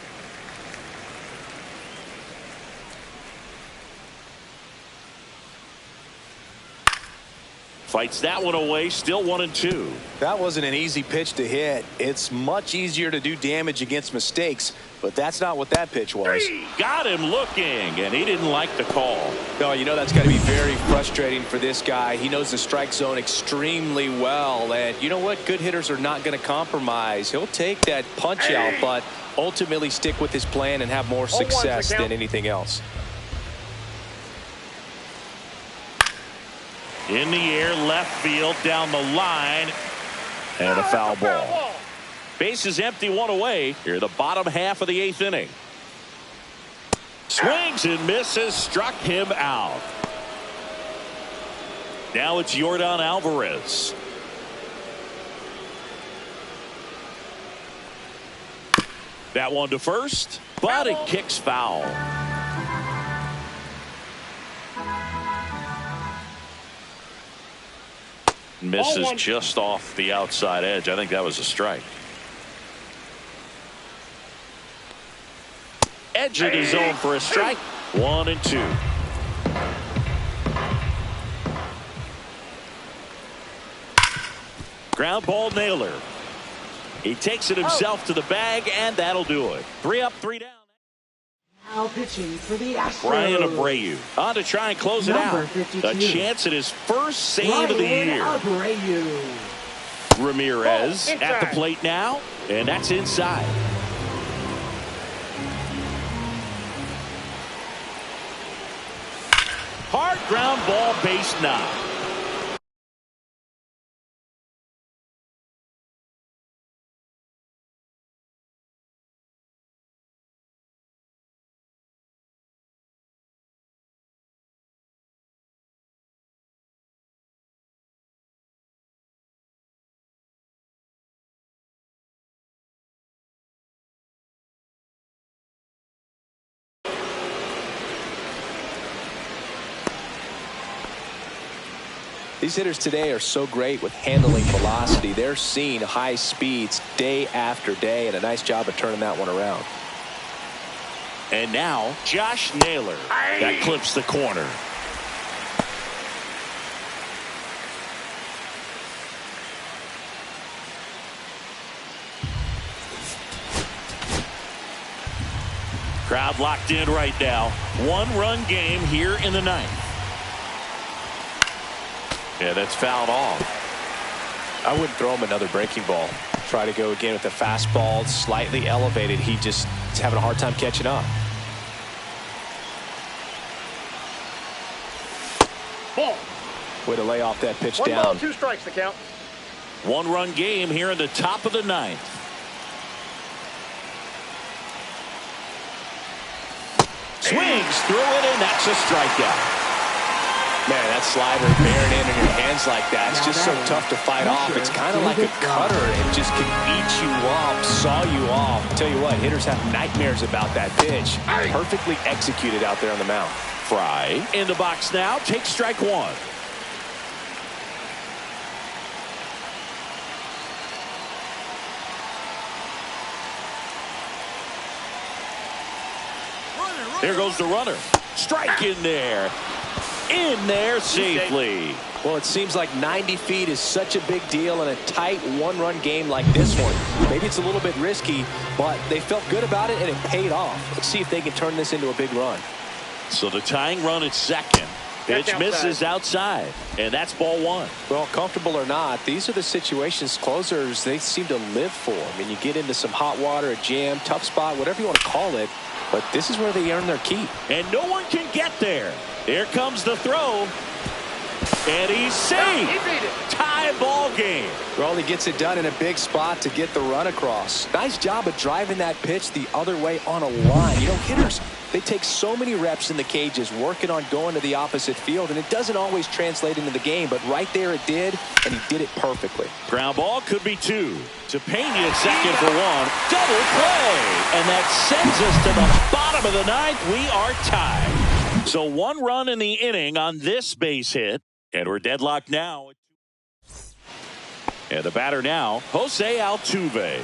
Fights that one away, still 1-2. That wasn't an easy pitch to hit. It's much easier to do damage against mistakes, but that's not what that pitch was. Got him looking, and he didn't like the call. No, you know that's got to be very frustrating for this guy. He knows the strike zone extremely well, and you know what? Good hitters are not going to compromise. He'll take that punch out, but ultimately stick with his plan and have more success than anything else. In the air, left field, down the line, and a foul ball. Base is empty, one away. Here, the bottom half of the 8th inning. Swings and misses, struck him out. Now it's Yordan Alvarez. That one to first, but it kicks foul. Misses just off the outside edge. I think that was a strike. Edge of the zone for a strike. 1-2. Ground ball nailer. He takes it himself to the bag, and that'll do it. 3 up, 3 down. Now pitching for the Astros. Brian Abreu on to try and close it Number out. 52. A chance at his first save of the year. Abreu. Ramirez Oh, at the plate now, and that's inside. Hard ground ball, base knock. These hitters today are so great with handling velocity. They're seeing high speeds day after day, and a nice job of turning that one around. And now Josh Naylor. That clips the corner. Crowd locked in right now. 1-run game here in the ninth. Yeah, that's fouled off. I wouldn't throw him another breaking ball. Try to go again with the fastball, slightly elevated. He just is having a hard time catching up. Ball. Way to lay off that pitch One down. ball, 2 strikes, the count. 1-run game here in the top of the ninth. Swings through it, and that's a strikeout. Man, that slider bearing in your hands like that, it's just so tough to fight off. It's kind of like a cutter. It just can eat you up, saw you off. I'll tell you what, hitters have nightmares about that pitch. Perfectly executed out there on the mound. Fry in the box now. Take strike one. There goes the runner. Strike in there. In there safely. Well, it seems like 90 feet is such a big deal in a tight 1-run game like this one. Maybe it's a little bit risky, but they felt good about it, and it paid off. Let's see if they can turn this into a big run. So the tying run at second. Pitch misses outside, and that's ball 1. Well, comfortable or not, these are the situations closers they seem to live for. I mean, you get into some hot water, a jam, tough spot, whatever you want to call it, but this is where they earn their keep. And no one can get there. Here comes the throw. And he's safe. He beat it. Tie ball game. Well, he gets it done in a big spot to get the run across. Nice job of driving that pitch the other way on a line. You know, hitters, they take so many reps in the cages working on going to the opposite field, and it doesn't always translate into the game, but right there it did, and he did it perfectly. Ground ball could be 2. To Pena at second for 1. Double play. And that sends us to the bottom of the ninth. We are tied. So 1 run in the inning on this base hit. And we're deadlocked now. And the batter now, Jose Altuve.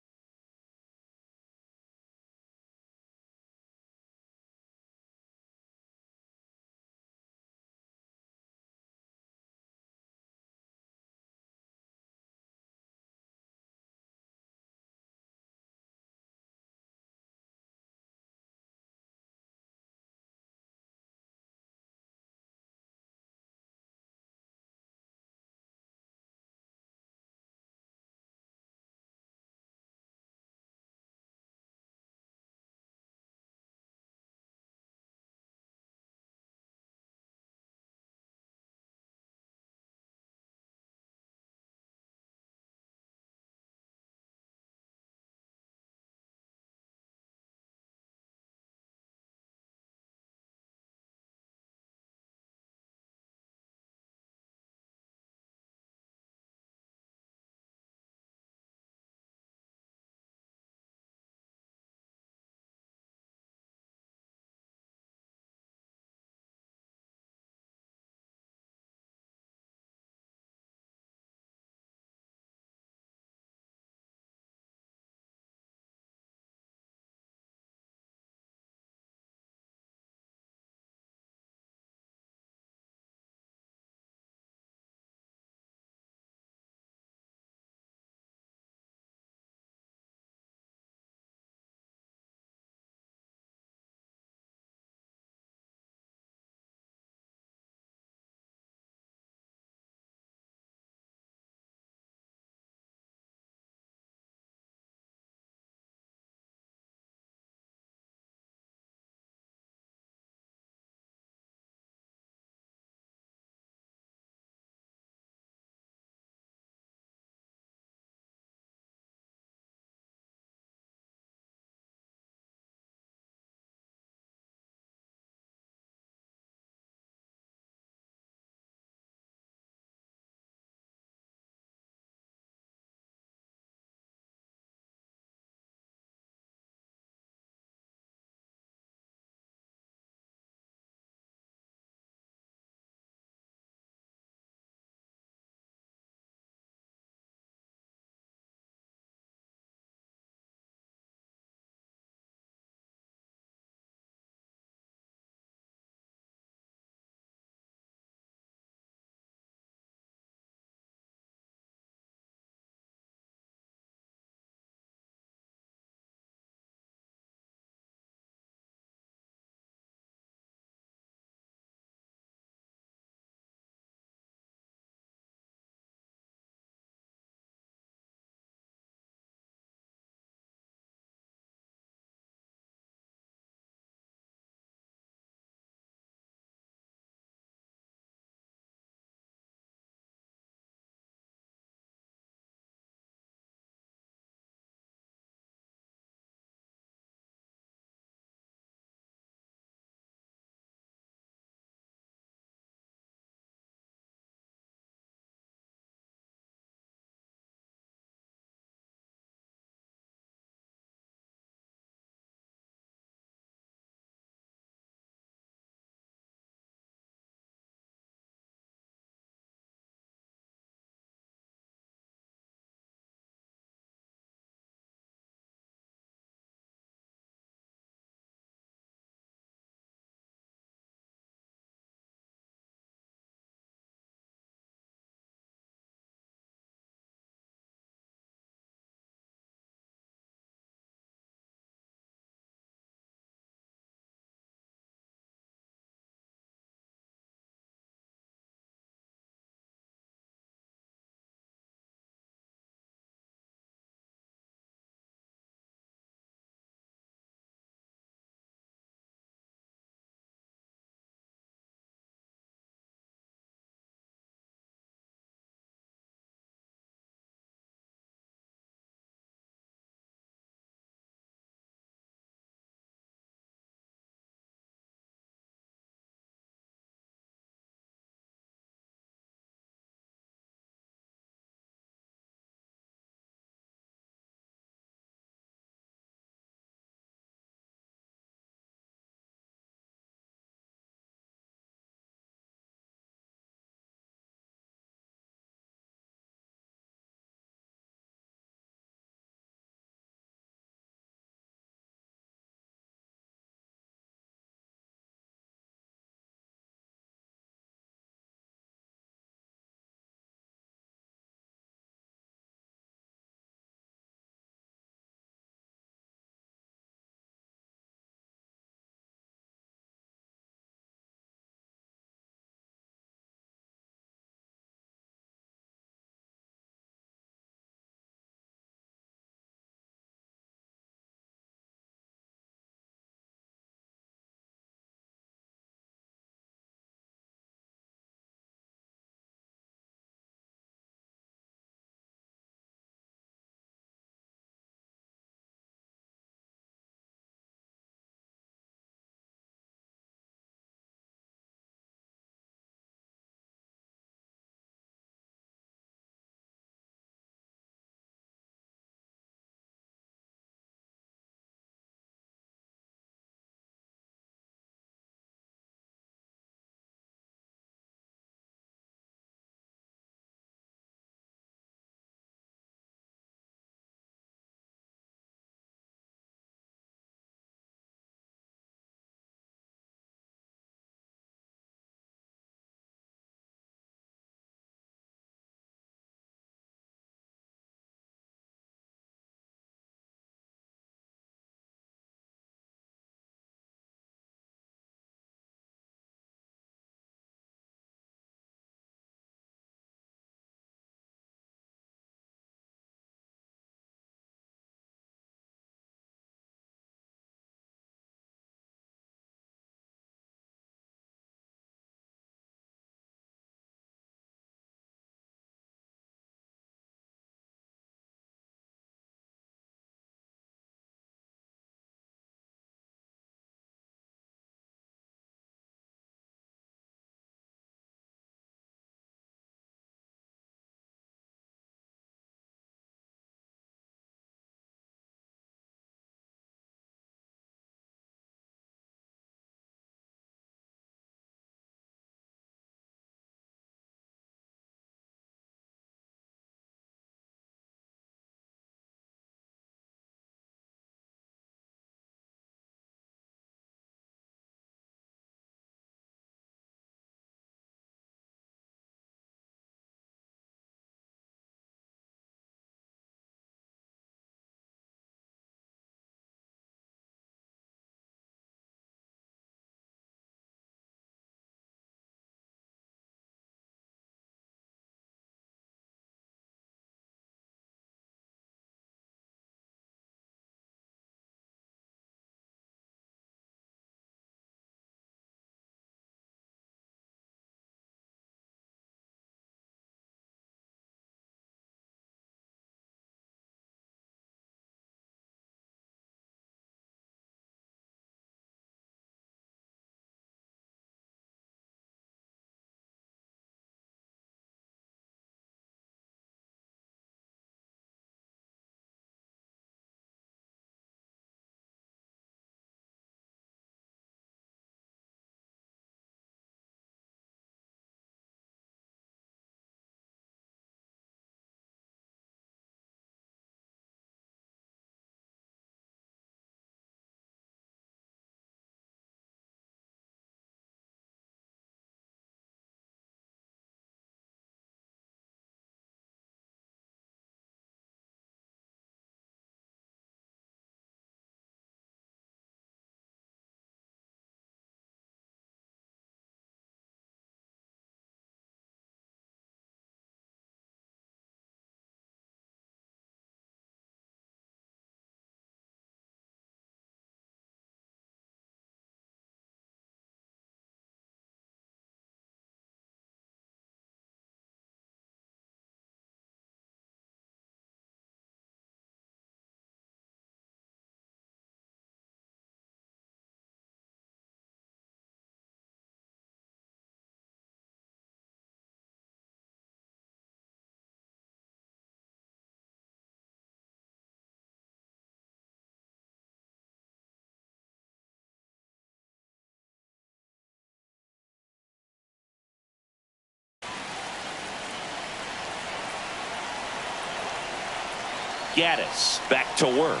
Gaddis back to work.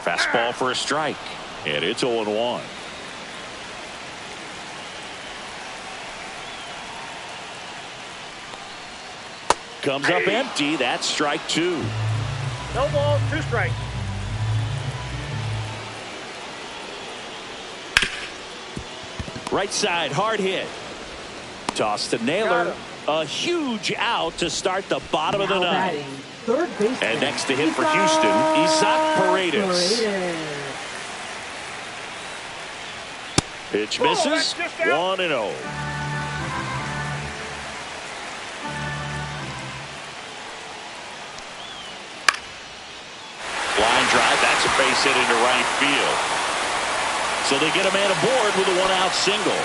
Fastball for a strike. And it's 0-1. Comes up empty. That's strike 2. No balls, 2 strikes. Right side, hard hit. Toss to Naylor. A huge out to start the bottom of the ninth. Third baseman. And next to hit for Houston, Isaac Paredes. Pitch misses. 1-0. Line drive. That's a base hit into right field. So they get a man aboard with a 1-out single.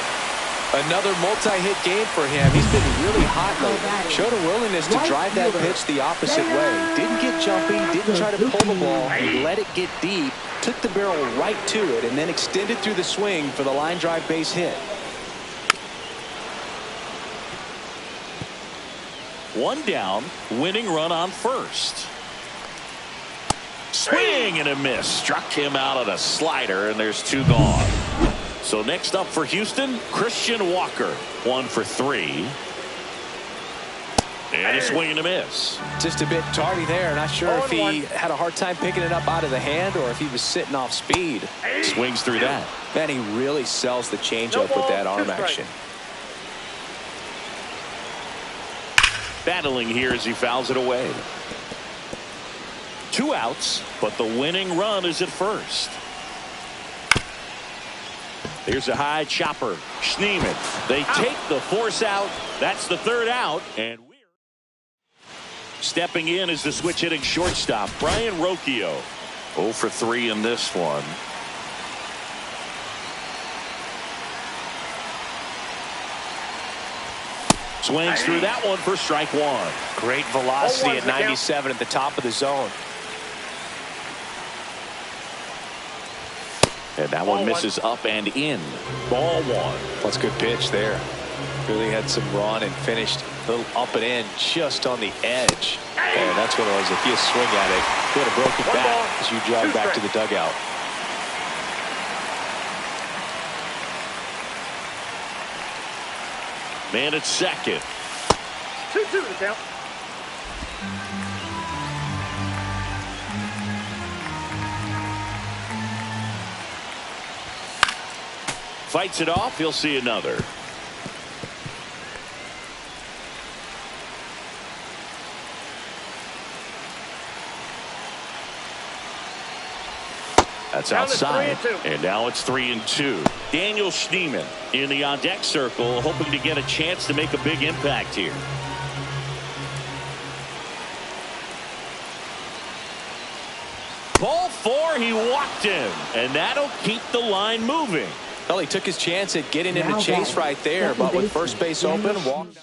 Another multi-hit game for him. He's been really hot lately. Showed a willingness to drive that pitch the opposite way. Didn't get jumpy, didn't try to pull the ball. He let it get deep, took the barrel right to it, and then extended through the swing for the line drive base hit. One down, winning run on first. Swing and a miss. Struck him out on a slider, and there's 2 gone. So next up for Houston, Christian Walker. 1 for 3. And a swing and a miss. Just a bit tardy there. Not sure if he had a hard time picking it up out of the hand or if he was sitting off speed. Swings through that. Man, he really sells the changeup with that arm action. Battling here as he fouls it away. 2 outs, but the winning run is at first. Here's a high chopper. Schneemann. They take the force out. That's the 3rd out. And we're stepping in as the switch hitting shortstop, Brian Rocchio. 0 for 3 in this one. Swings through that one for strike 1. Great velocity at 97 at the top of the zone. And that one misses up and in. Ball 1. That's a good pitch there. Really had some run and finished a little up and in just on the edge. And that's what it was. If you swing at it, you had a broken bat as you drive back to the dugout. Man at second. 2-2 the count. Fights it off. He'll see another. That's outside. And now it's 3-2. Daniel Schneemann in the on-deck circle, hoping to get a chance to make a big impact here. Ball 4, he walked him. And that'll keep the line moving. Well, he took his chance at getting into chase right there, but with first base open, walked.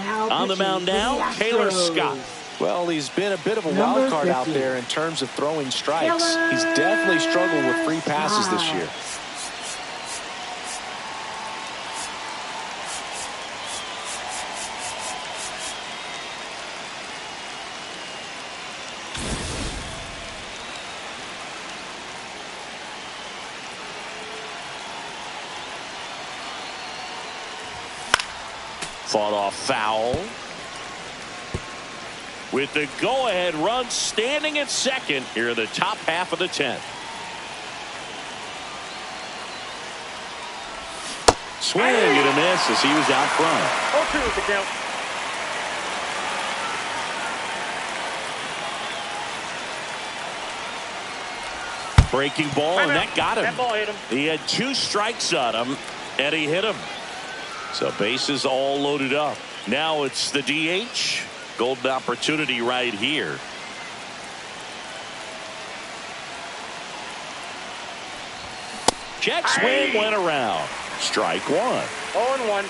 On the mound now, Taylor Scott. Well, he's been a bit of a wild card out there in terms of throwing strikes. He's definitely struggled with free passes this year. Fought off foul. With the go-ahead run standing at second here in the top half of the 10th. Swing and a miss as he was out front. 0-2 is the count. Breaking ball, and that got him. That ball hit him. He had 2 strikes on him, and he hit him. So bases all loaded up. Now it's the DH. Golden opportunity right here. Check swing went around. Strike 1. 0-1.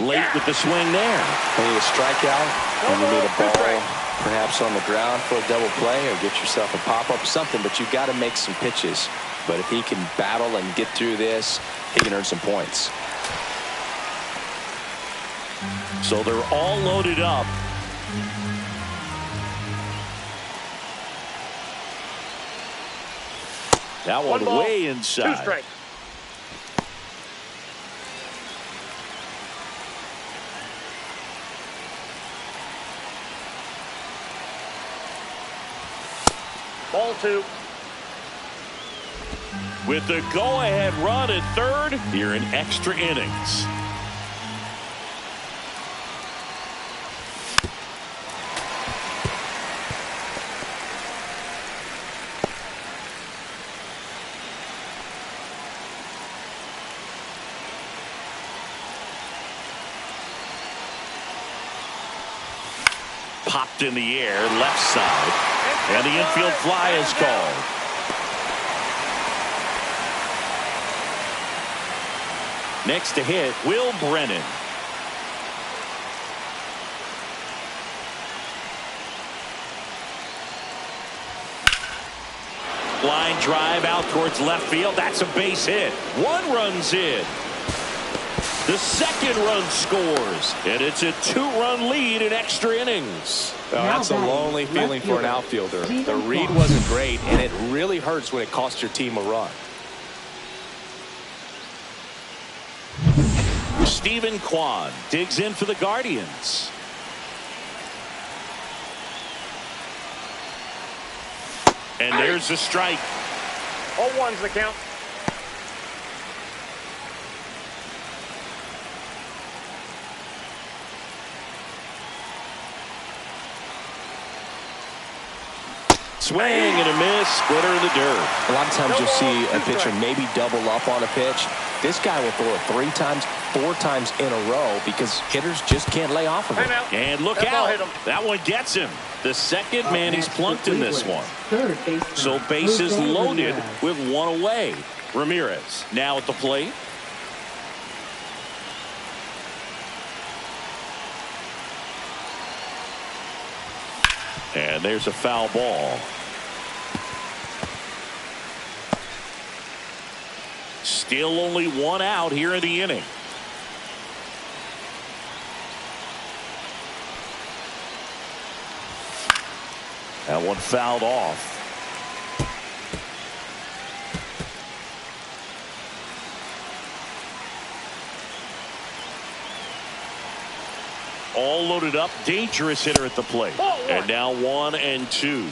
Late with the swing there. You need a strikeout, and you need a ball perhaps on the ground for a double play or get yourself a pop-up, something, but you've got to make some pitches. but if he can battle and get through this, he can earn some points. So they're all loaded up. That one ball, way 2 inside. strikes. Ball 2. With the go-ahead run at third, here in extra innings. Popped in the air, left side, and the infield fly is called. Next to hit, Will Brennan. Line drive out towards left field. That's a base hit. 1 run's in. The second run scores, and it's a 2-run lead in extra innings. Well, that's a lonely feeling for an outfielder. The read wasn't great, and it really hurts when it costs your team a run. Stephen Kwan digs in for the Guardians. And there's a strike. 0-1's the count. Swing and a miss, splitter in the dirt. A lot of times you'll see a pitcher maybe double up on a pitch. This guy will throw it 3 times, 4 times in a row because hitters just can't lay off of it. And look out. That one gets him. The second man he's plunked in this one. So bases loaded with 1 away. Ramirez now at the plate. And there's a foul ball. Still only 1 out here in the inning. That one fouled off. All loaded up, dangerous hitter at the plate. And now 1 and 2.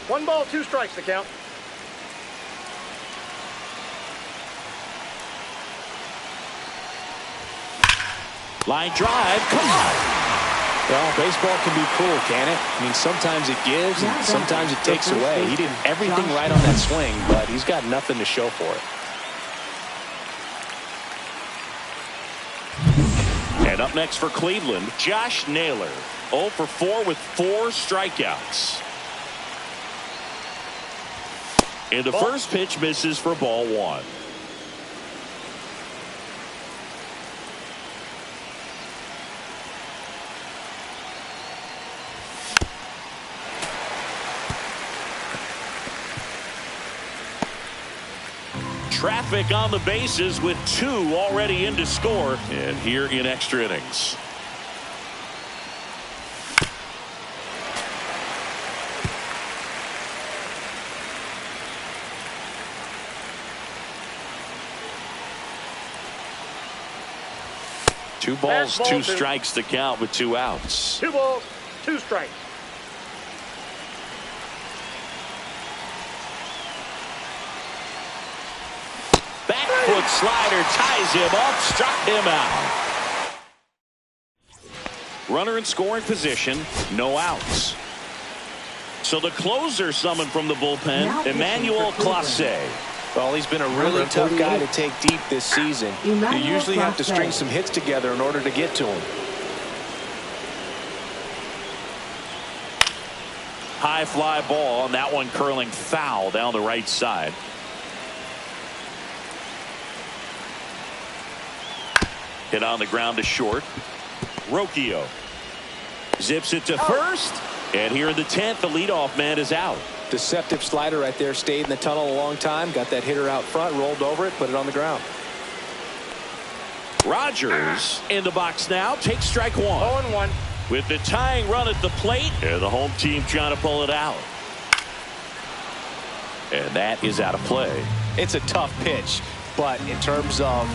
1 ball, 2 strikes the count. Line drive, come on. Well, baseball can be cruel, can it? I mean, sometimes it gives and sometimes it takes away. He did everything right on that swing, but he's got nothing to show for it. And up next for Cleveland, Josh Naylor. 0 for 4 with 4 strikeouts. And the first pitch misses for ball 1. Traffic on the bases with 2 already in to score, and here in extra innings. Two balls, 2 strikes to count with 2 outs. 2 balls, 2 strikes. Foot slider ties him up, struck him out. Runner in scoring position, no outs. So the closer summoned from the bullpen, Emmanuel Clase. Well, he's been a really tough guy to take deep this season. You usually have to string some hits together in order to get to him. High fly ball, and that one curling foul down the right side. Hit on the ground to short. Rocchio zips it to first. And here in the 10th, the leadoff man is out. Deceptive slider right there. Stayed in the tunnel a long time. Got that hitter out front. Rolled over it. Put it on the ground. Rogers in the box now. Takes strike 1. 0-1. With the tying run at the plate, and the home team trying to pull it out. And that is out of play. It's a tough pitch, but in terms of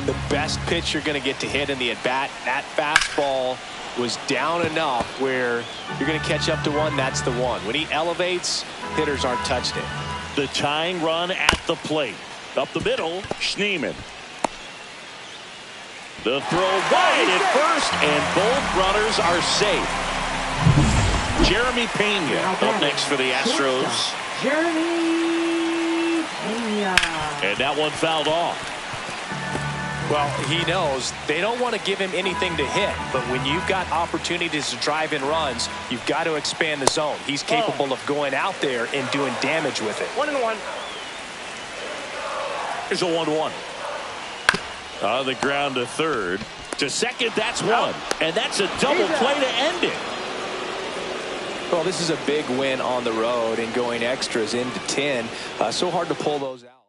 the best pitch you're going to get to hit in the at-bat, that fastball was down enough where you're going to catch up to one. That's the one. When he elevates, hitters aren't touched it. The tying run at the plate. Up the middle, Schneemann. The throw wide at first, and both runners are safe. Jeremy Pena up next for the Astros. Jeremy Pena. And that one fouled off. Well, he knows they don't want to give him anything to hit, but when you've got opportunities to drive in runs, you've got to expand the zone. He's capable of going out there and doing damage with it. 1-1. Here's a 1-1. On the ground to third. To second, that's one. And that's a double play to end it. Well, this is a big win on the road and going extras into 10. So hard to pull those out.